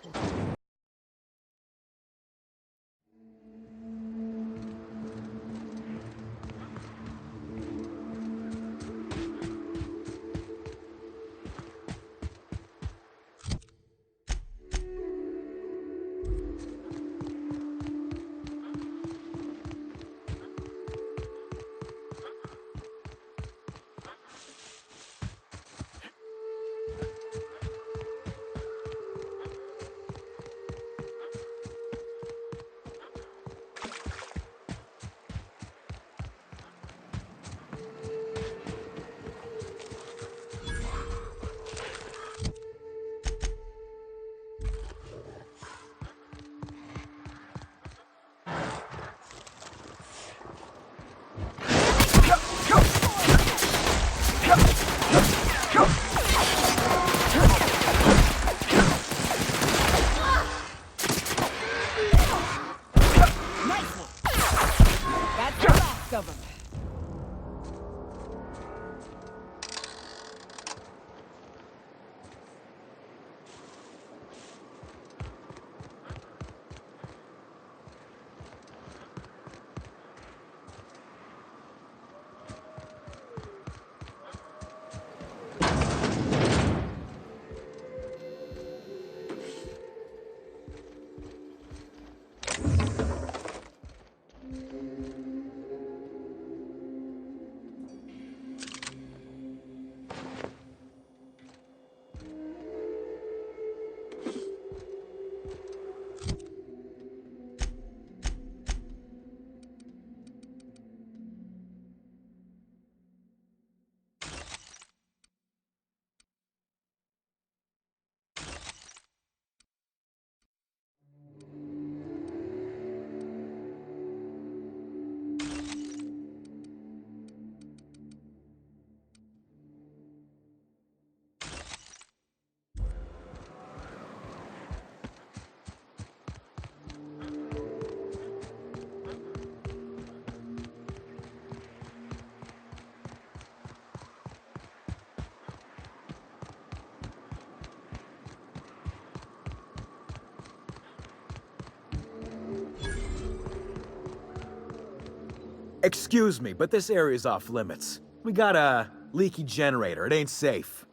Excuse me, but this area's off limits. We got a leaky generator. It ain't safe.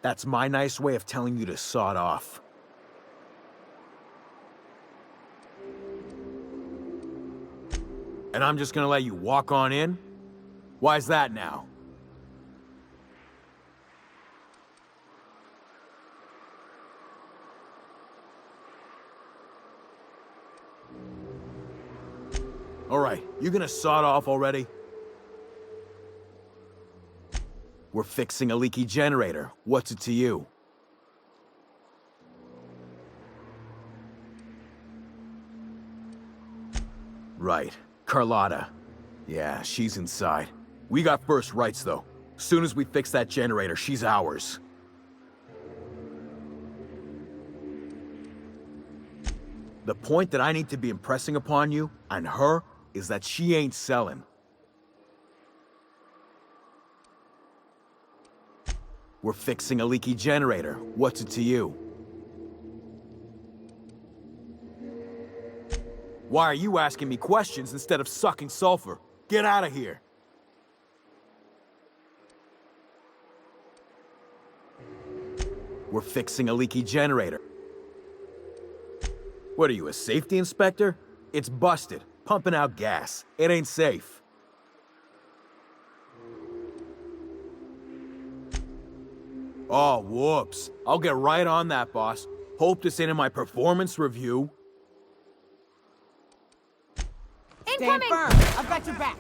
That's my nice way of telling you to sod off. And I'm just gonna let you walk on in? Why's that now? Alright, you gonna sod off already? We're fixing a leaky generator. What's it to you? Right. Carlotta. Yeah, she's inside. We got first rights, though. Soon as we fix that generator, she's ours. The point that I need to be impressing upon you, and her, is that she ain't selling. We're fixing a leaky generator. What's it to you? Why are you asking me questions instead of sucking sulfur? Get out of here! We're fixing a leaky generator. What are you, a safety inspector? It's busted, pumping out gas. It ain't safe. Oh, whoops. I'll get right on that, boss. Hope this ain't in my performance review. Incoming! Stand firm. I've got your back.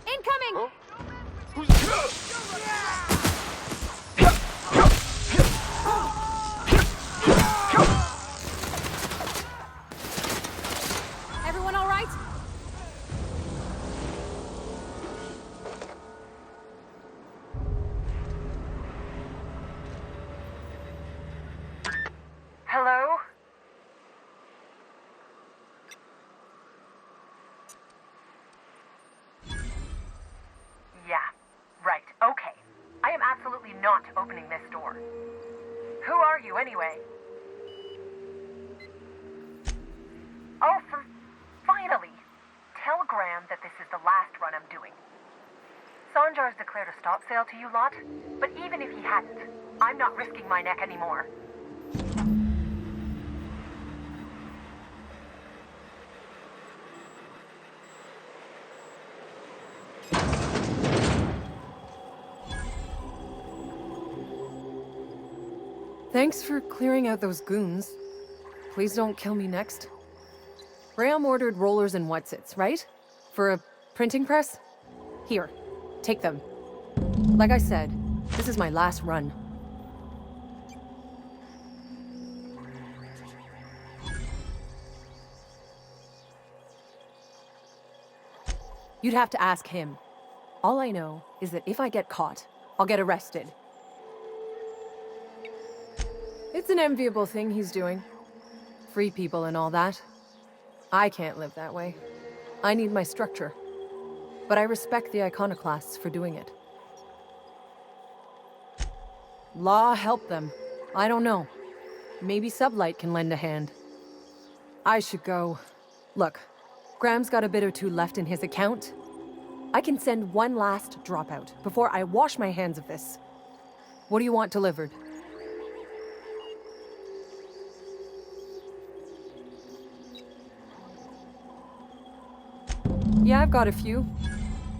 Incoming! Everyone all right? Hello? Yeah, right, okay. I am absolutely not opening this door. Who are you, anyway? Oh, finally! Tell Graham that this is the last run I'm doing. Sanjar's declared a stop sale to you lot, but even if he hadn't, I'm not risking my neck anymore. Thanks for clearing out those goons. Please don't kill me next. Graham ordered rollers and whatsits, right? For a printing press? Here, take them. Like I said, this is my last run. You'd have to ask him. All I know is that if I get caught, I'll get arrested. It's an enviable thing he's doing. Free people and all that. I can't live that way. I need my structure. But I respect the Iconoclasts for doing it. Law help them. I don't know. Maybe Sublight can lend a hand. I should go. Look, Graham's got a bit or two left in his account. I can send one last dropout before I wash my hands of this. What do you want delivered? Yeah, I've got a few.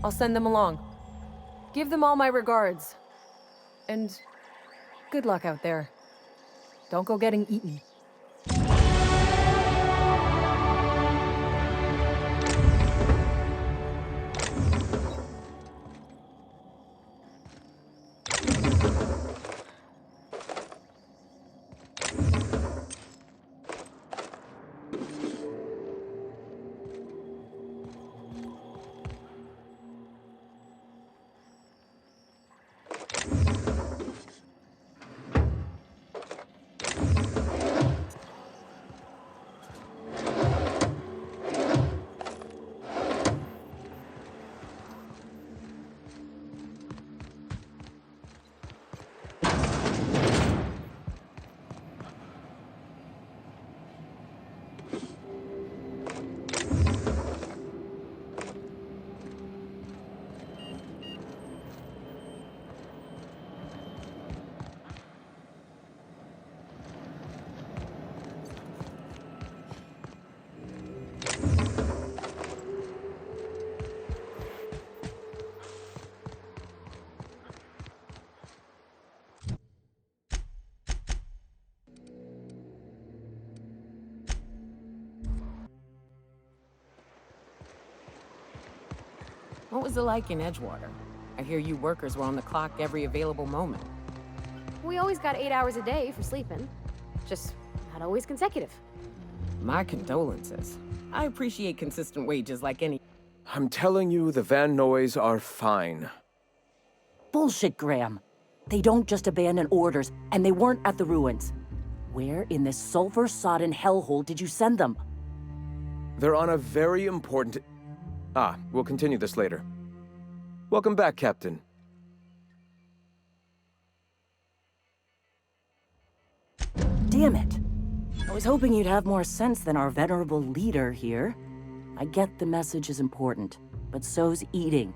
I'll send them along. Give them all my regards. And good luck out there. Don't go getting eaten. What was it like in Edgewater? I hear you workers were on the clock every available moment. We always got 8 hours a day for sleeping. Just not always consecutive. My condolences. I appreciate consistent wages like any... I'm telling you, the Van Noys are fine. Bullshit, Graham. They don't just abandon orders, and they weren't at the ruins. Where in this sulfur-sodden hellhole did you send them? They're on a very important... we'll continue this later. Welcome back, Captain. Damn it. I was hoping you'd have more sense than our venerable leader here. I get the message is important, but so's eating.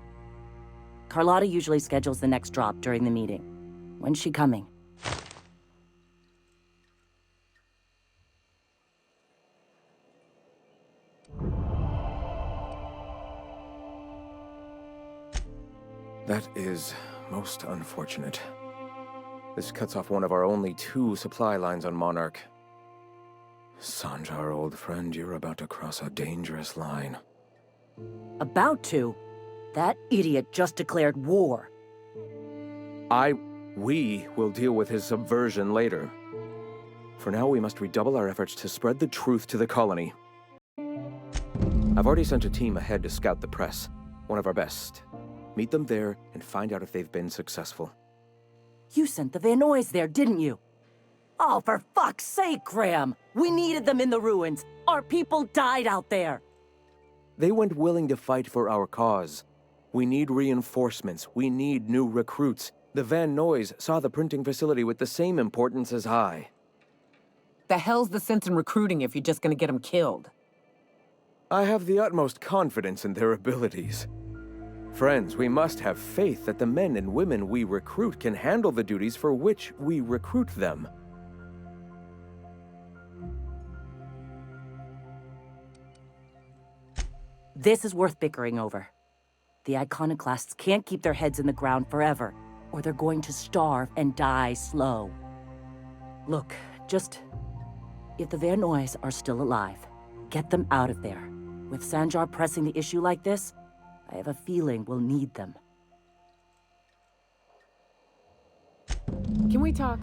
Carlotta usually schedules the next drop during the meeting. When's she coming? That is most unfortunate. This cuts off one of our only 2 supply lines on Monarch. Sanjar, old friend, you're about to cross a dangerous line. About to? That idiot just declared war. We will deal with his subversion later. For now, we must redouble our efforts to spread the truth to the colony. I've already sent a team ahead to scout the press, one of our best. Meet them there and find out if they've been successful. You sent the Van Noys there, didn't you? Oh, for fuck's sake, Graham! We needed them in the ruins! Our people died out there! They went willing to fight for our cause. We need reinforcements. We need new recruits. The Van Noys saw the printing facility with the same importance as I. The hell's the sense in recruiting if you're just gonna get them killed? I have the utmost confidence in their abilities. Friends, we must have faith that the men and women we recruit can handle the duties for which we recruit them. This is worth bickering over. The Iconoclasts can't keep their heads in the ground forever, or they're going to starve and die slow. Look, if the Van Noys are still alive, get them out of there. With Sanjar pressing the issue like this, I have a feeling we'll need them. Can we talk?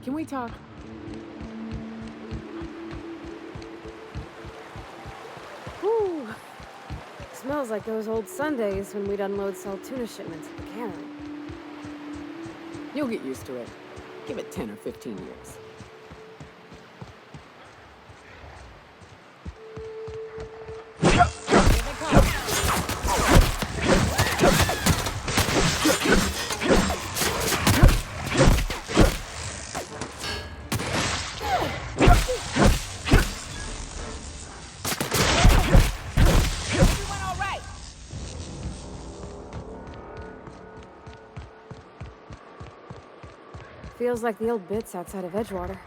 Can we talk? Whew. Smells like those old Sundays when we'd unload sell tuna shipments at the cannery. You'll get used to it. Give it 10 or 15 years. Feels like the old bits outside of Edgewater.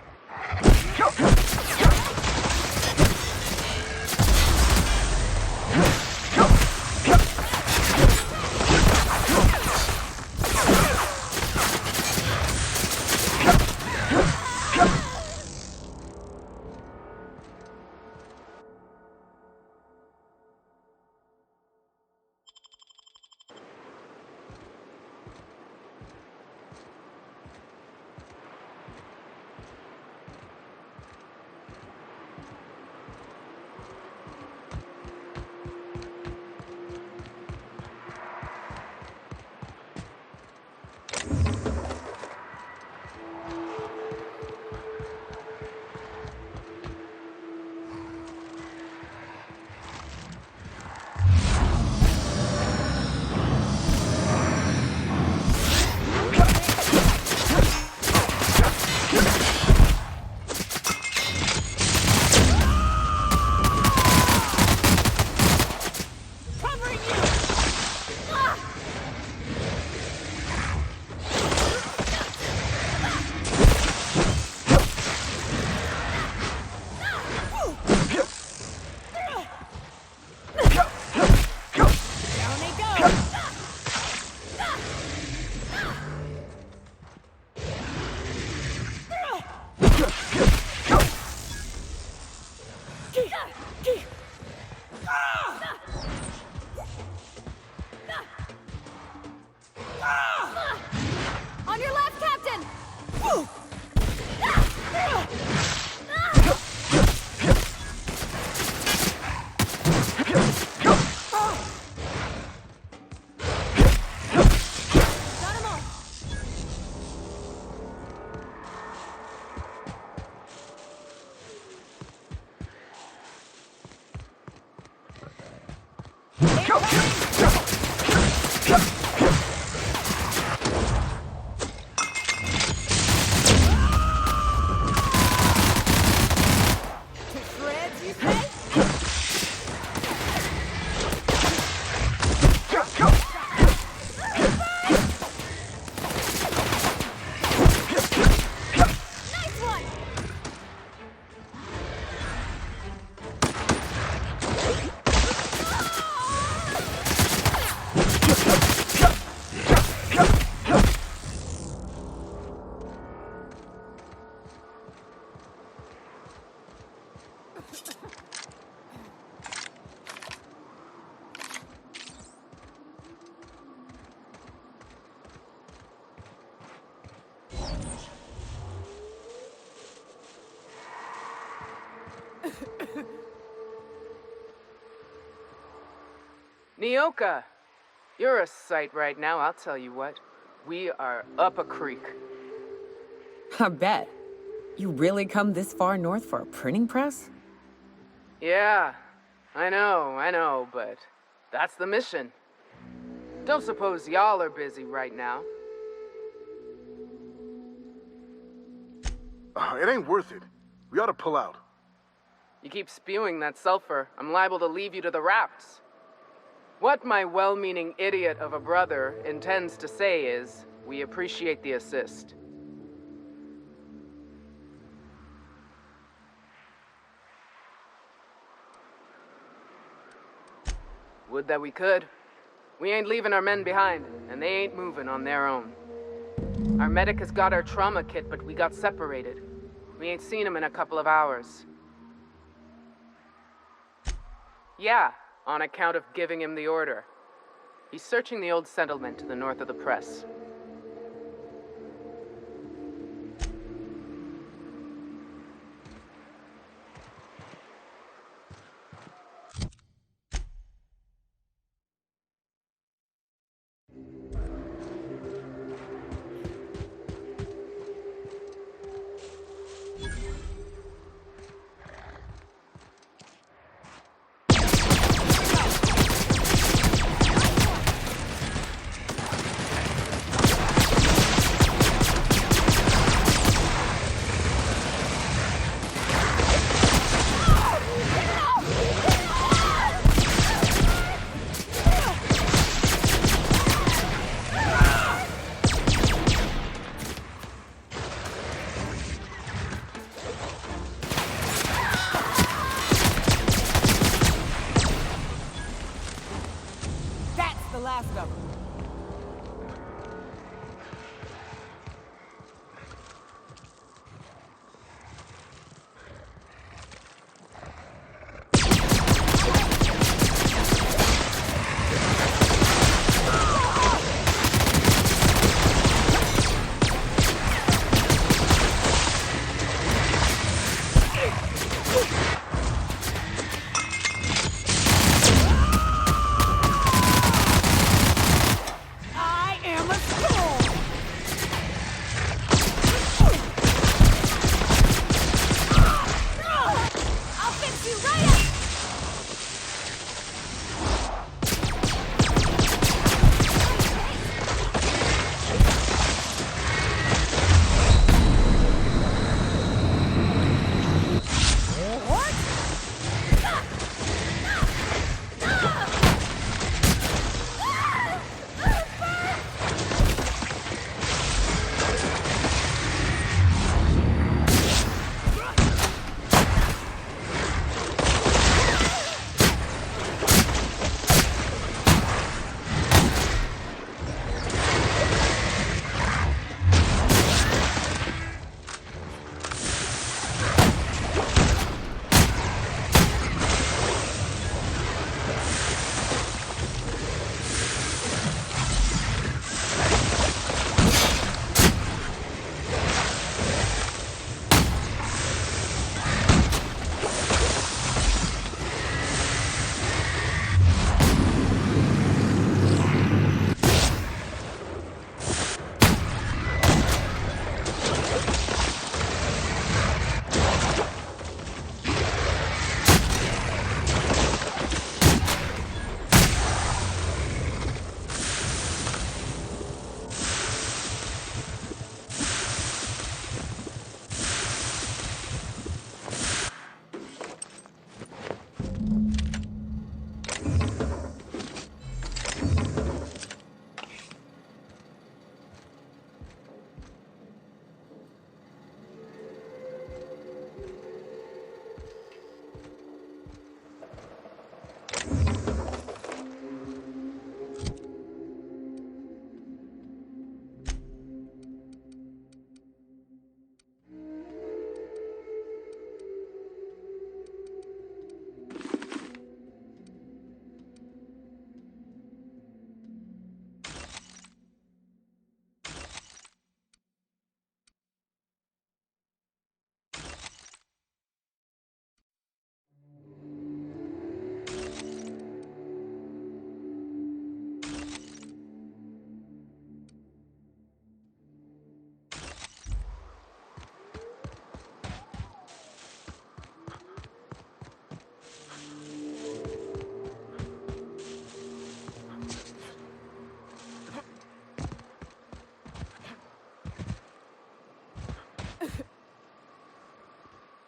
Nyoka, you're a sight right now, I'll tell you what. We are up a creek. I bet. You really come this far north for a printing press? Yeah, I know, but that's the mission. Don't suppose y'all are busy right now. It ain't worth it. We ought to pull out. You keep spewing that sulfur, I'm liable to leave you to the rafts. What my well-meaning idiot of a brother intends to say is, we appreciate the assist. Would that we could. We ain't leaving our men behind, and they ain't moving on their own. Our medic has got our trauma kit, but we got separated. We ain't seen him in a couple of hours. Yeah, on account of giving him the order. He's searching the old settlement to the north of the press.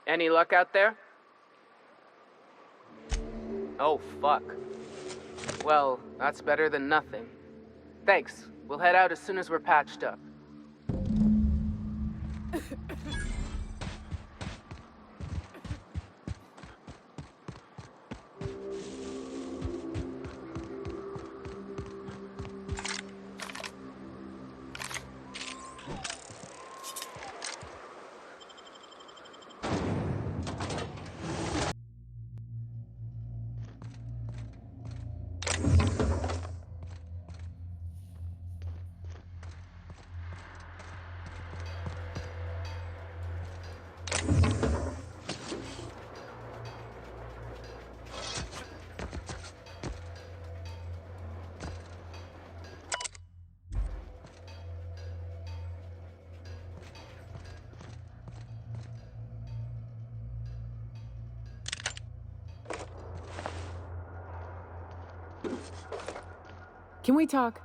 Any luck out there? Oh, fuck. Well, that's better than nothing. Thanks. We'll head out as soon as we're patched up. Can we talk?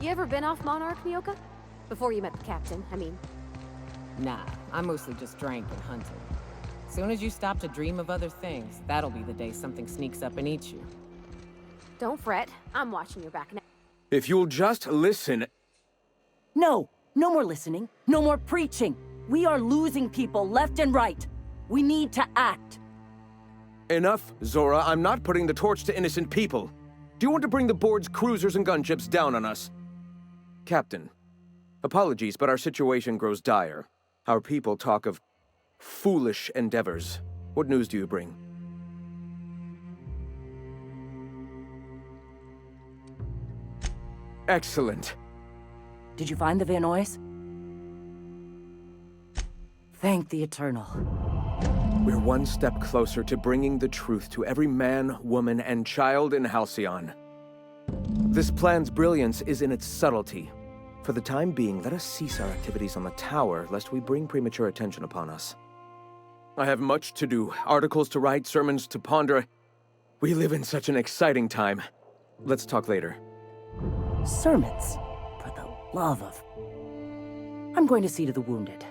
You ever been off Monarch, Nyoka? Before you met the captain, I mean. Nah, I mostly just drank and hunted. Soon as you stop to dream of other things, that'll be the day something sneaks up and eats you. Don't fret. I'm watching your back now. If you'll just listen... No! No more listening. No more preaching. We are losing people left and right. We need to act. Enough, Zora. I'm not putting the torch to innocent people. Do you want to bring the board's cruisers and gunships down on us? Captain, apologies, but our situation grows dire. Our people talk of foolish endeavors. What news do you bring? Excellent. Did you find the Vanois? Thank the Eternal. We're one step closer to bringing the truth to every man, woman, and child in Halcyon. This plan's brilliance is in its subtlety. For the time being, let us cease our activities on the tower, lest we bring premature attention upon us. I have much to do, articles to write, sermons to ponder. We live in such an exciting time. Let's talk later. Sermons? For the love of... I'm going to see to the wounded.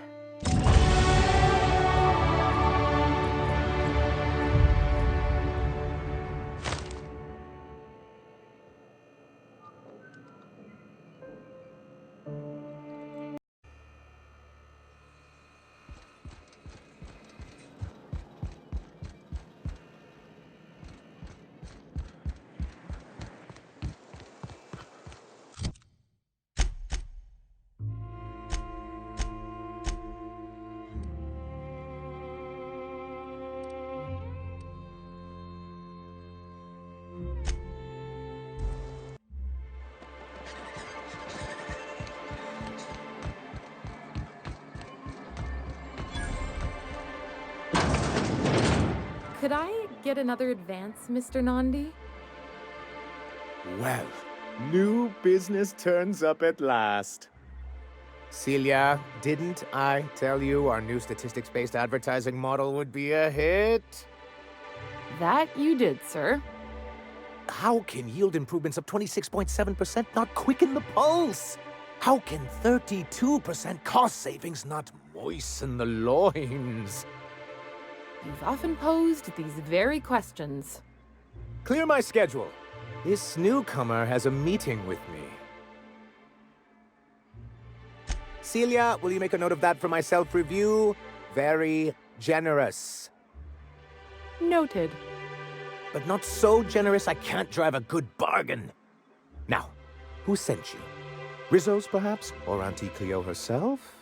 Could I get another advance, Mr. Nandi? Well, new business turns up at last. Celia, didn't I tell you our new statistics-based advertising model would be a hit? That you did, sir. How can yield improvements of 26.7% not quicken the pulse? How can 32% cost savings not moisten the loins? You've often posed these very questions. Clear my schedule. This newcomer has a meeting with me. Celia, will you make a note of that for my self-review? Very generous. Noted. But not so generous I can't drive a good bargain. Now, who sent you? Rizzo's, perhaps? Or Auntie Cleo herself?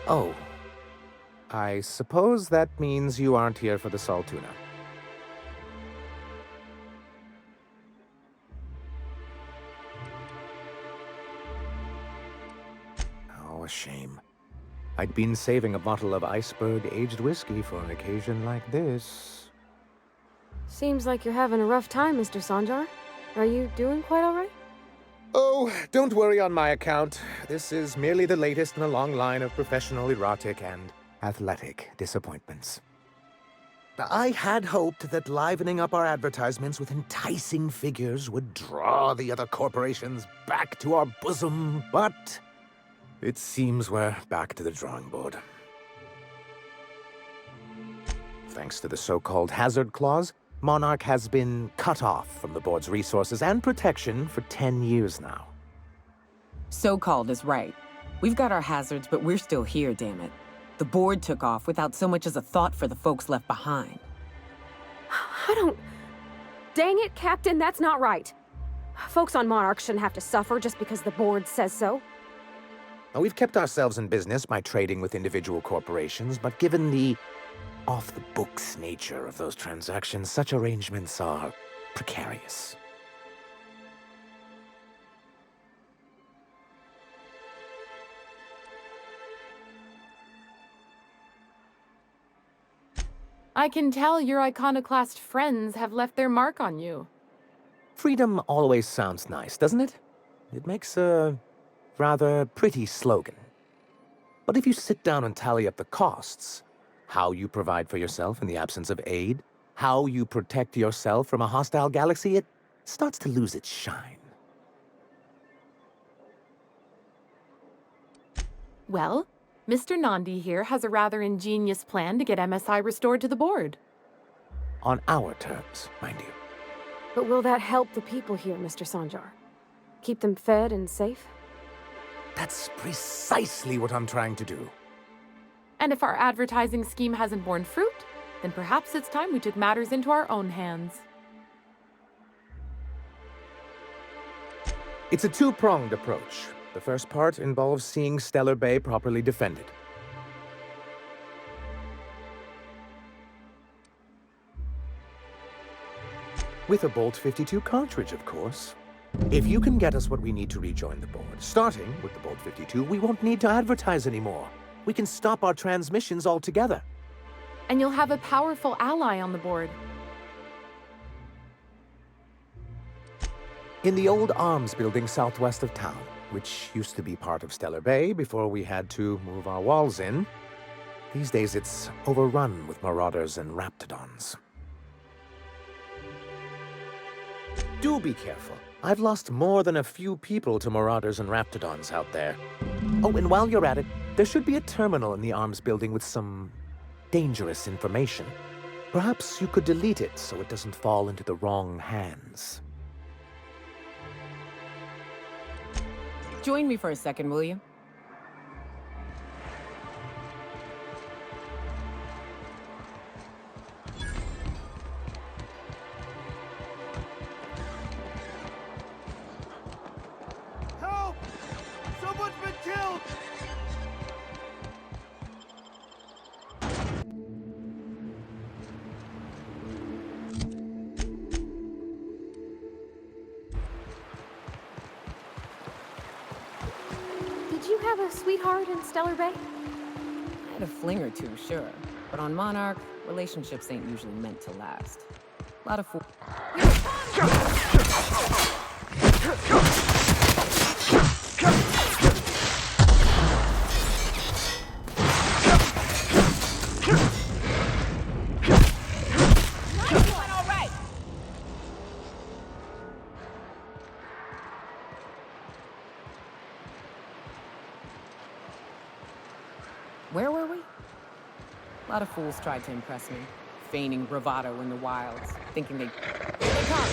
Oh. I suppose that means you aren't here for the Saltuna. Oh, a shame. I'd been saving a bottle of iceberg-aged whiskey for an occasion like this. Seems like you're having a rough time, Mr. Sanjar. Are you doing quite all right? Oh, don't worry on my account. This is merely the latest in a long line of professional erotic and athletic disappointments. I had hoped that livening up our advertisements with enticing figures would draw the other corporations back to our bosom, but it seems we're back to the drawing board. Thanks to the so-called hazard clause, Monarch has been cut off from the board's resources and protection for 10 years now. So-called is right. We've got our hazards, but we're still here, damn it. The board took off without so much as a thought for the folks left behind. I don't... Dang it, Captain, that's not right. Folks on Monarch shouldn't have to suffer just because the board says so. Now, we've kept ourselves in business by trading with individual corporations, but given the off-the-books nature of those transactions, such arrangements are precarious. I can tell your Iconoclast friends have left their mark on you. Freedom always sounds nice, doesn't it? It makes a rather pretty slogan. But if you sit down and tally up the costs, how you provide for yourself in the absence of aid, how you protect yourself from a hostile galaxy, it starts to lose its shine. Well, Mr. Nandi here has a rather ingenious plan to get MSI restored to the board. On our terms, mind you. But will that help the people here, Mr. Sanjar? Keep them fed and safe? That's precisely what I'm trying to do. And if our advertising scheme hasn't borne fruit, then perhaps it's time we took matters into our own hands. It's a two-pronged approach. The first part involves seeing Stellar Bay properly defended. With a Bolt 52 cartridge, of course. If you can get us what we need to rejoin the board, starting with the Bolt 52, we won't need to advertise anymore. We can stop our transmissions altogether. And you'll have a powerful ally on the board. In the old arms building southwest of town, which used to be part of Stellar Bay before we had to move our walls in, these days it's overrun with marauders and raptidons. Do be careful. I've lost more than a few people to marauders and raptidons out there. Oh, and while you're at it, there should be a terminal in the arms building with some dangerous information. Perhaps you could delete it so it doesn't fall into the wrong hands. Join me for a second, will you? Help! Someone's been killed! Did you have a sweetheart in Stellar Bay? I had a fling or two, sure. But on Monarch, relationships ain't usually meant to last. A lot of fool. Where were we? A lot of fools tried to impress me, feigning bravado in the wilds, thinking they... Here they come!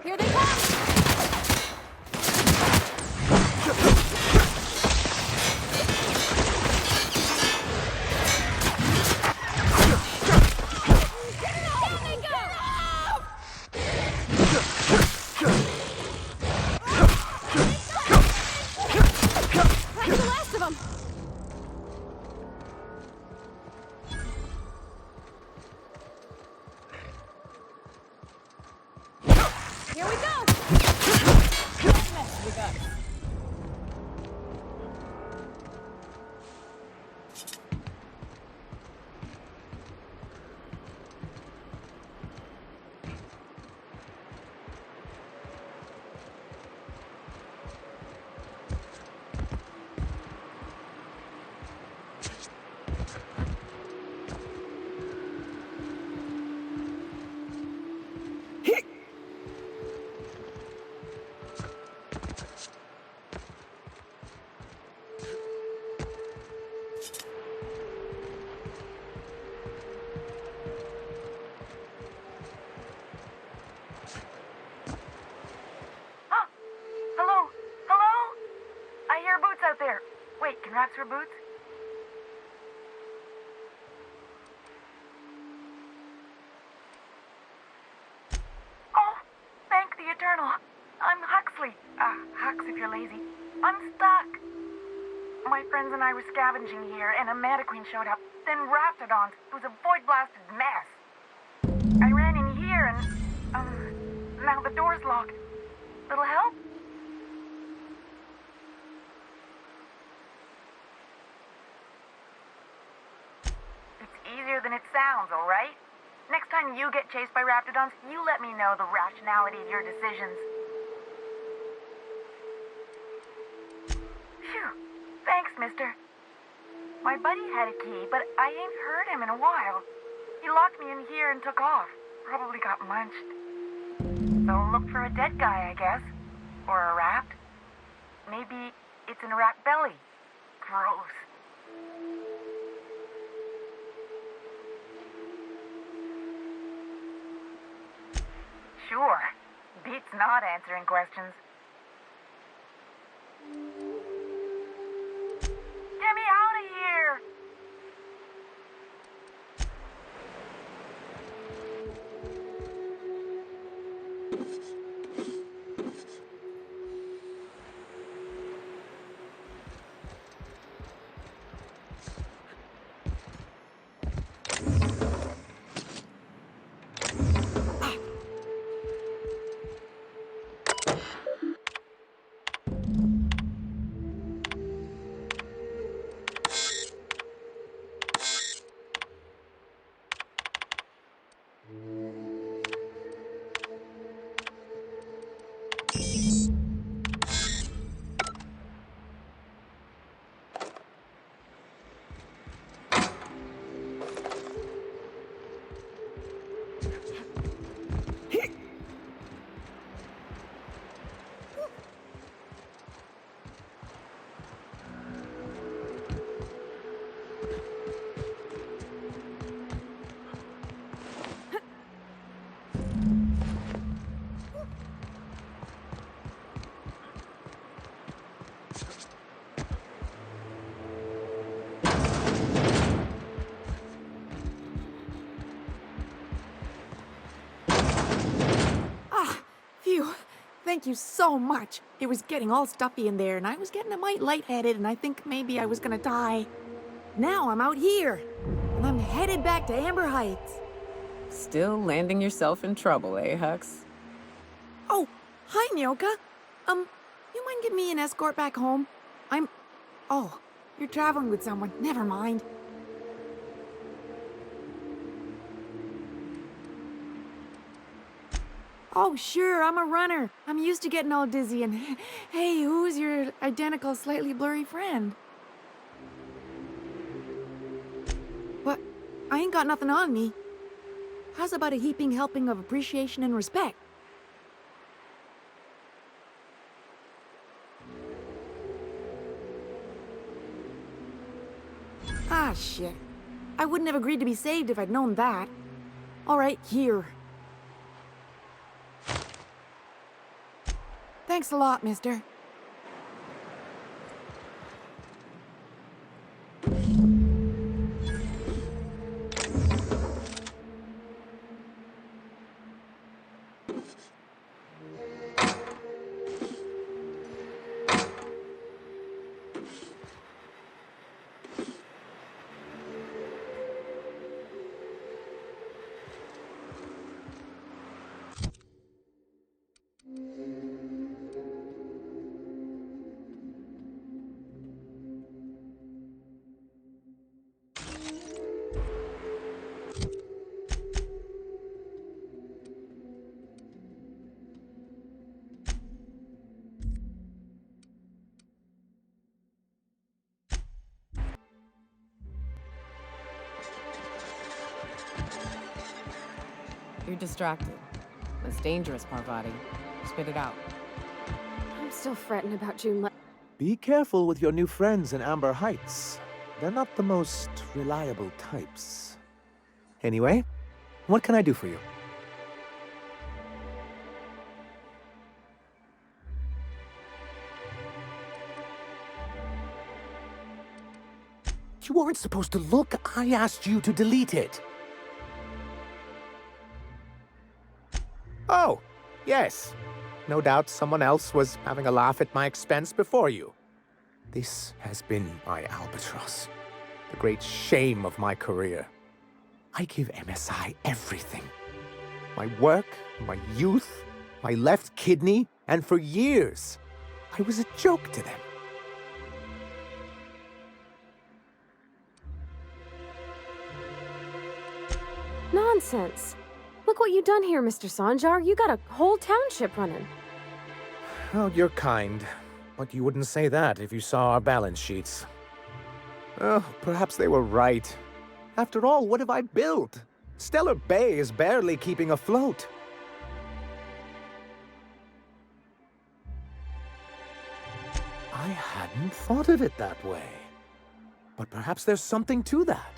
Here they come! That's the last of them! Here we go! Don't mess with us. straps for boots? Oh, thank the Eternal. I'm Huxley. Hux if you're lazy. I'm stuck. My friends and I were scavenging here, and a Mantiqueen showed up. Then Raptidons. It was a void-blasted mess. I ran in here, and, now the door's locked. Little help? It's easier than it sounds, all right? Next time you get chased by Raptidons, you let me know the rationality of your decisions. Phew. Thanks, mister. My buddy had a key, but I ain't heard him in a while. He locked me in here and took off. Probably got munched. So look for a dead guy, I guess. Or a rat. Maybe it's in a rat belly. Gross. Sure. Beats not answering questions. Get me out of here! Thank you so much. It was getting all stuffy in there, and I was getting a mite lightheaded, and I think maybe I was gonna die. Now I'm out here, and I'm headed back to Amber Heights. Still landing yourself in trouble, eh, Hux? Oh, hi, Nyoka. You mind giving me an escort back home? Oh, you're traveling with someone. Never mind. Oh, sure, I'm a runner. I'm used to getting all dizzy and... Hey, who's your identical, slightly blurry friend? But I ain't got nothing on me. How's about a heaping helping of appreciation and respect? Ah, shit. I wouldn't have agreed to be saved if I'd known that. All right, here. Thanks a lot, mister. You're distracted. That's dangerous, Parvati. Spit it out. I'm still fretting about June. Be careful with your new friends in Amber Heights. They're not the most reliable types. Anyway, what can I do for you? You weren't supposed to look. I asked you to delete it. Oh, yes. No doubt someone else was having a laugh at my expense before you. This has been my albatross, the great shame of my career. I give MSI everything. My work, my youth, my left kidney, and for years, I was a joke to them. Nonsense. Look what you done here, Mr. Sanjar. You got a whole township running. Oh, you're kind. But you wouldn't say that if you saw our balance sheets. Oh, perhaps they were right. After all, what have I built? Stellar Bay is barely keeping afloat. I hadn't thought of it that way. But perhaps there's something to that.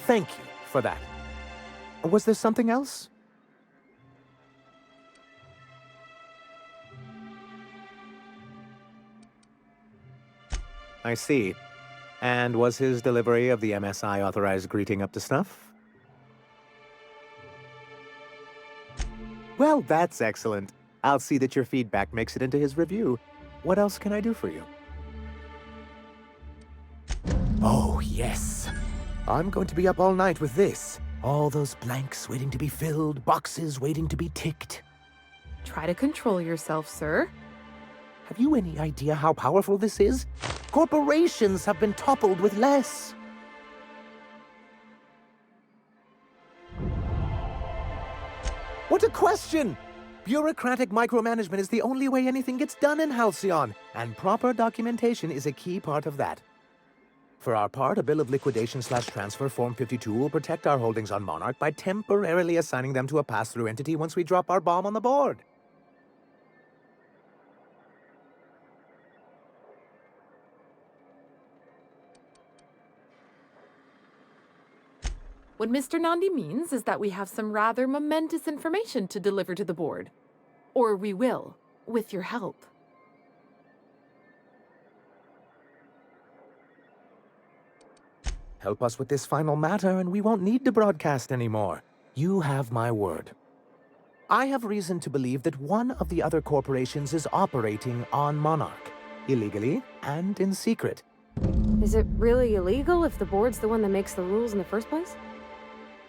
Thank you for that. Was there something else? I see. And was his delivery of the MSI authorized greeting up to snuff? Well, that's excellent. I'll see that your feedback makes it into his review. What else can I do for you? Oh, yes. I'm going to be up all night with this. All those blanks waiting to be filled, boxes waiting to be ticked. Try to control yourself, sir. Have you any idea how powerful this is? Corporations have been toppled with less. What a question! Bureaucratic micromanagement is the only way anything gets done in Halcyon, and proper documentation is a key part of that. For our part, a bill of liquidation/transfer Form 52 will protect our holdings on Monarch by temporarily assigning them to a pass-through entity once we drop our bomb on the board. What Mr. Nandi means is that we have some rather momentous information to deliver to the board. Or we will, with your help. Help us with this final matter, and we won't need to broadcast anymore. You have my word. I have reason to believe that one of the other corporations is operating on Monarch, illegally and in secret. Is it really illegal if the board's the one that makes the rules in the first place?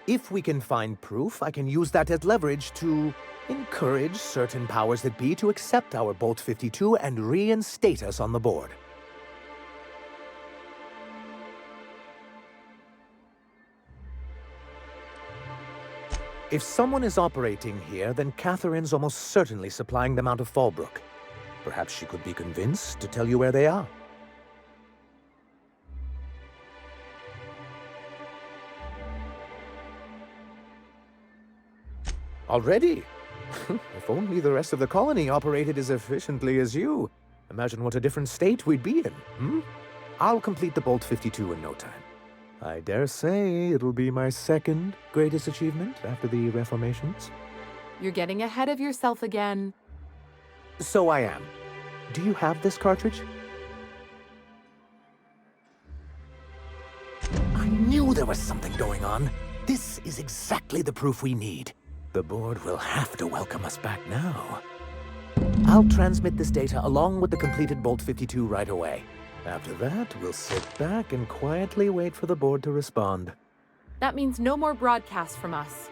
If we can find proof, I can use that as leverage to encourage certain powers that be to accept our Bolt 52 and reinstate us on the board. If someone is operating here, then Catherine's almost certainly supplying them out of Fallbrook. Perhaps she could be convinced to tell you where they are. Already? If only the rest of the colony operated as efficiently as you. Imagine what a different state we'd be in, hmm? I'll complete the Bolt 52 in no time. I dare say it'll be my second greatest achievement after the reformations. You're getting ahead of yourself again. So I am. Do you have this cartridge? I knew there was something going on. This is exactly the proof we need. The board will have to welcome us back now. I'll transmit this data along with the completed Bolt 52 right away. After that, we'll sit back and quietly wait for the board to respond. That means no more broadcasts from us.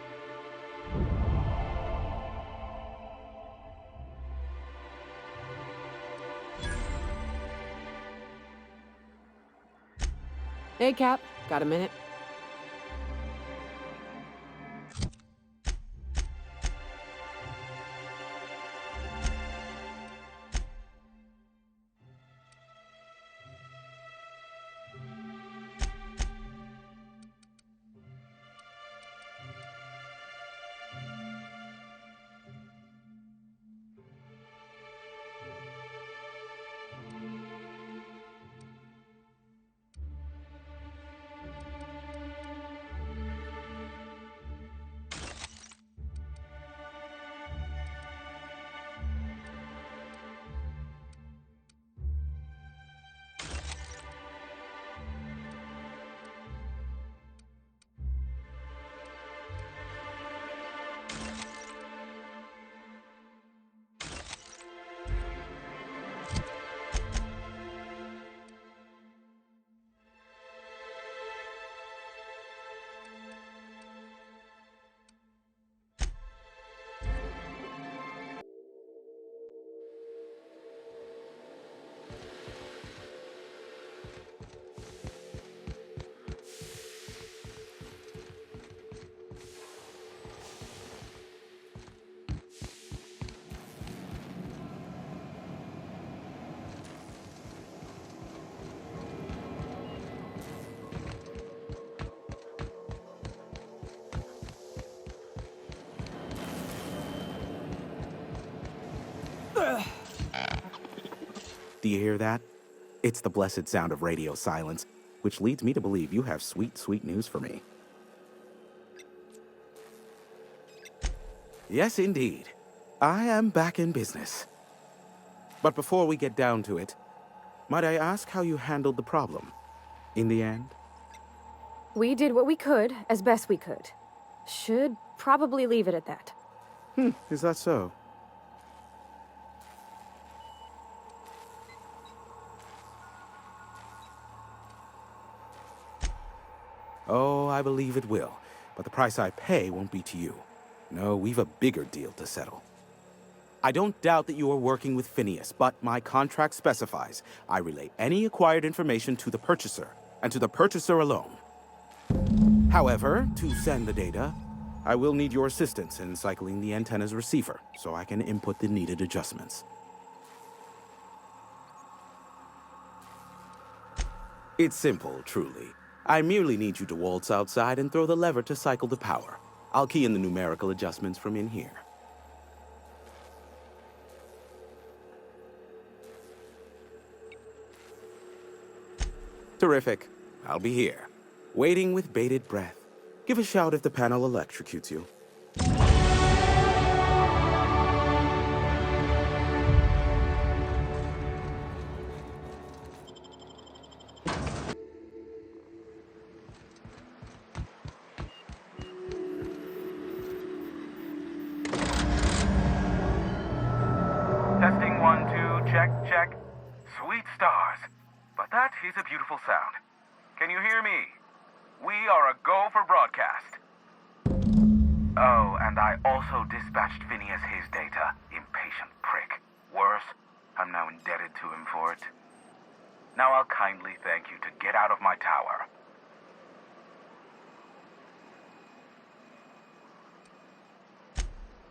Hey, Cap. Got a minute? Do you hear that? It's the blessed sound of radio silence, which leads me to believe you have sweet, sweet news for me. Yes, indeed. I am back in business. But before we get down to it, might I ask how you handled the problem in the end? We did what we could, as best we could. Should probably leave it at that. Is that so? Oh, I believe it will. But the price I pay won't be to you. No, we've a bigger deal to settle. I don't doubt that you are working with Phineas, but my contract specifies I relay any acquired information to the purchaser, and to the purchaser alone. However, to send the data, I will need your assistance in cycling the antenna's receiver, so I can input the needed adjustments. It's simple, truly. I merely need you to waltz outside and throw the lever to cycle the power. I'll key in the numerical adjustments from in here. Terrific. I'll be here, waiting with bated breath. Give a shout if the panel electrocutes you. Testing 1, 2, check, check. Sweet stars. But that is a beautiful sound. Can you hear me? We are a go for broadcast. Oh, and I also dispatched Phineas his data. Impatient prick. Worse, I'm now indebted to him for it. Now I'll kindly thank you to get out of my tower.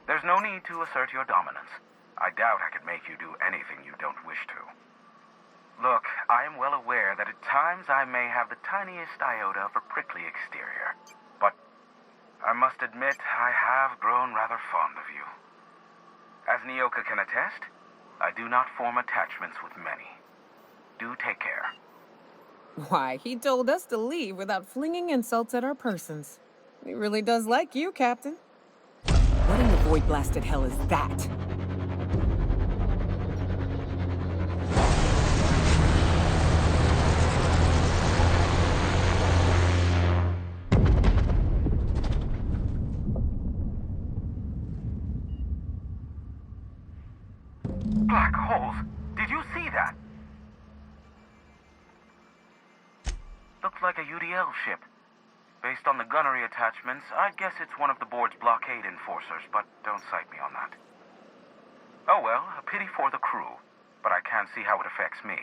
There's no need to assert your dominance. I doubt I could make you do anything you don't wish to. Look, I am well aware that at times I may have the tiniest iota of a prickly exterior, but I must admit I have grown rather fond of you. As Nyoka can attest, I do not form attachments with many. Do take care. Why, he told us to leave without flinging insults at our persons. He really does like you, Captain. What in the void-blasted hell is that? Black holes! Did you see that? Looked like a UDL ship. Based on the gunnery attachments, I'd guess it's one of the board's blockade enforcers, but don't cite me on that. Oh well, a pity for the crew, but I can't see how it affects me.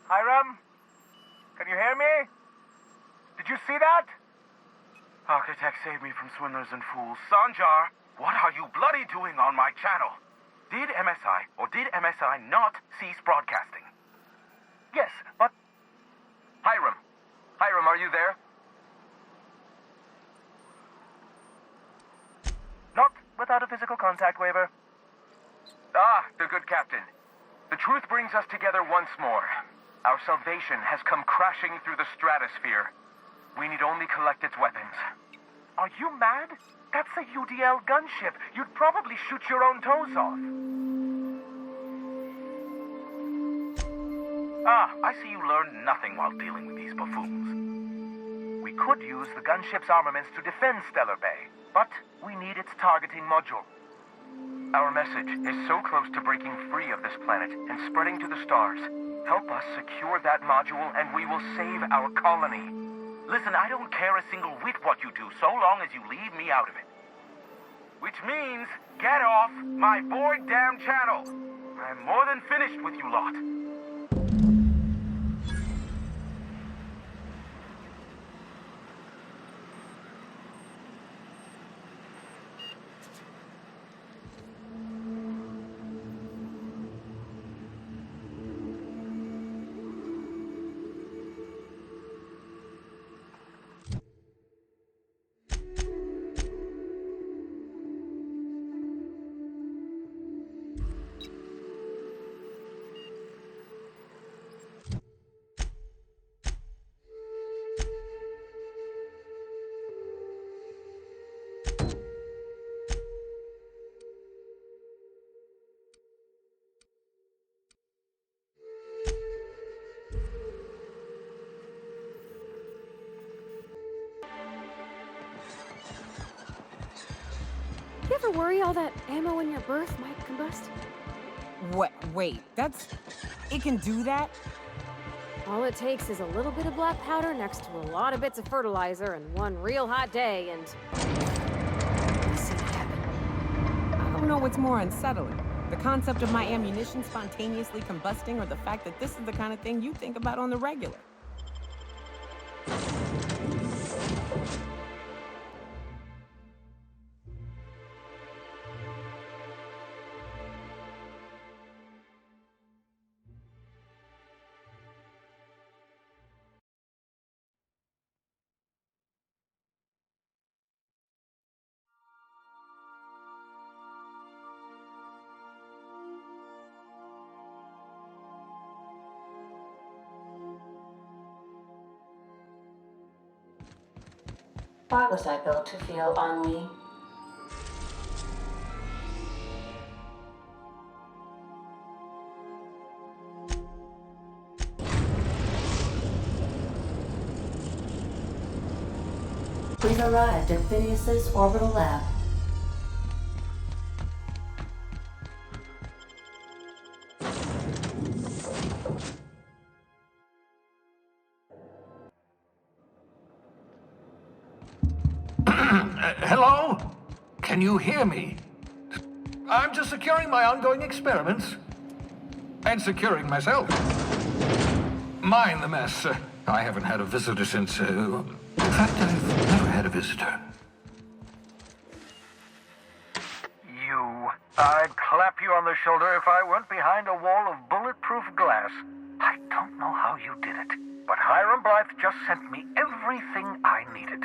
Hiram? Can you hear me? Did you see that? Architect, save me from swindlers and fools. Sanjar, what are you bloody doing on my channel? Did MSI or did MSI not cease broadcasting? Yes, but... Hiram! Hiram, are you there? Not without a physical contact waiver. Ah, the good captain. The truth brings us together once more. Our salvation has come crashing through the stratosphere. We need only collect its weapons. Are you mad? That's a UDL gunship. You'd probably shoot your own toes off. Ah, I see you learned nothing while dealing with these buffoons. We could use the gunship's armaments to defend Stellar Bay, but we need its targeting module. Our message is so close to breaking free of this planet and spreading to the stars. Help us secure that module and we will save our colony. Listen, I don't care a single whit what you do, so long as you leave me out of it. Which means, get off my void damn channel. I'm more than finished with you lot. worry all that ammo in your berth might combust? Wait, it can do that? All it takes is a little bit of black powder next to a lot of bits of fertilizer and one real hot day, and... I don't know what's more unsettling. The concept of my ammunition spontaneously combusting, or the fact that this is the kind of thing you think about on the regular. Why was I built to feel ennui? We've arrived at Phineas's orbital lab. Hello? Can you hear me? I'm just securing my ongoing experiments. And securing myself. Mind the mess. I haven't had a visitor since... in fact, I've never had a visitor. I'd clap you on the shoulder if I weren't behind a wall of bulletproof glass. I don't know how you did it, but Hiram Blythe just sent me everything I needed.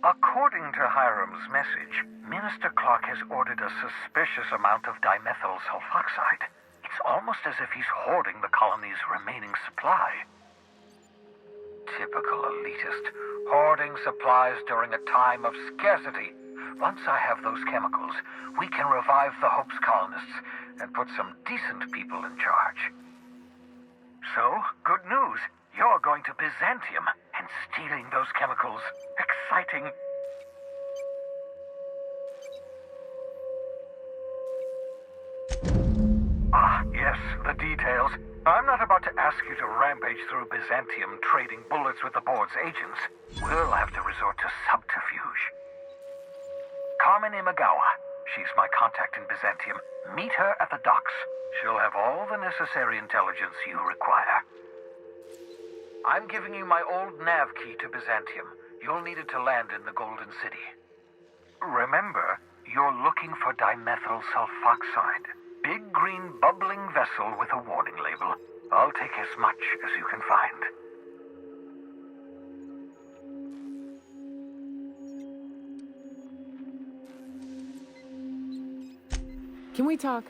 According to Hiram's message, Minister Clark has ordered a suspicious amount of dimethyl sulfoxide. It's almost as if he's hoarding the colony's remaining supply. Typical elitist, hoarding supplies during a time of scarcity. Once I have those chemicals, we can revive the Hope's colonists and put some decent people in charge. So, good news. You're going to Byzantium and stealing those chemicals. Exciting. Ah, yes, the details. I'm not about to ask you to rampage through Byzantium trading bullets with the board's agents. We'll have to resort to subterfuge. Carmen Imagawa. She's my contact in Byzantium. Meet her at the docks. She'll have all the necessary intelligence you require. I'm giving you my old nav key to Byzantium. You'll need it to land in the Golden City. Remember, you're looking for dimethyl sulfoxide. Big green bubbling vessel with a warning label. I'll take as much as you can find. Can we talk?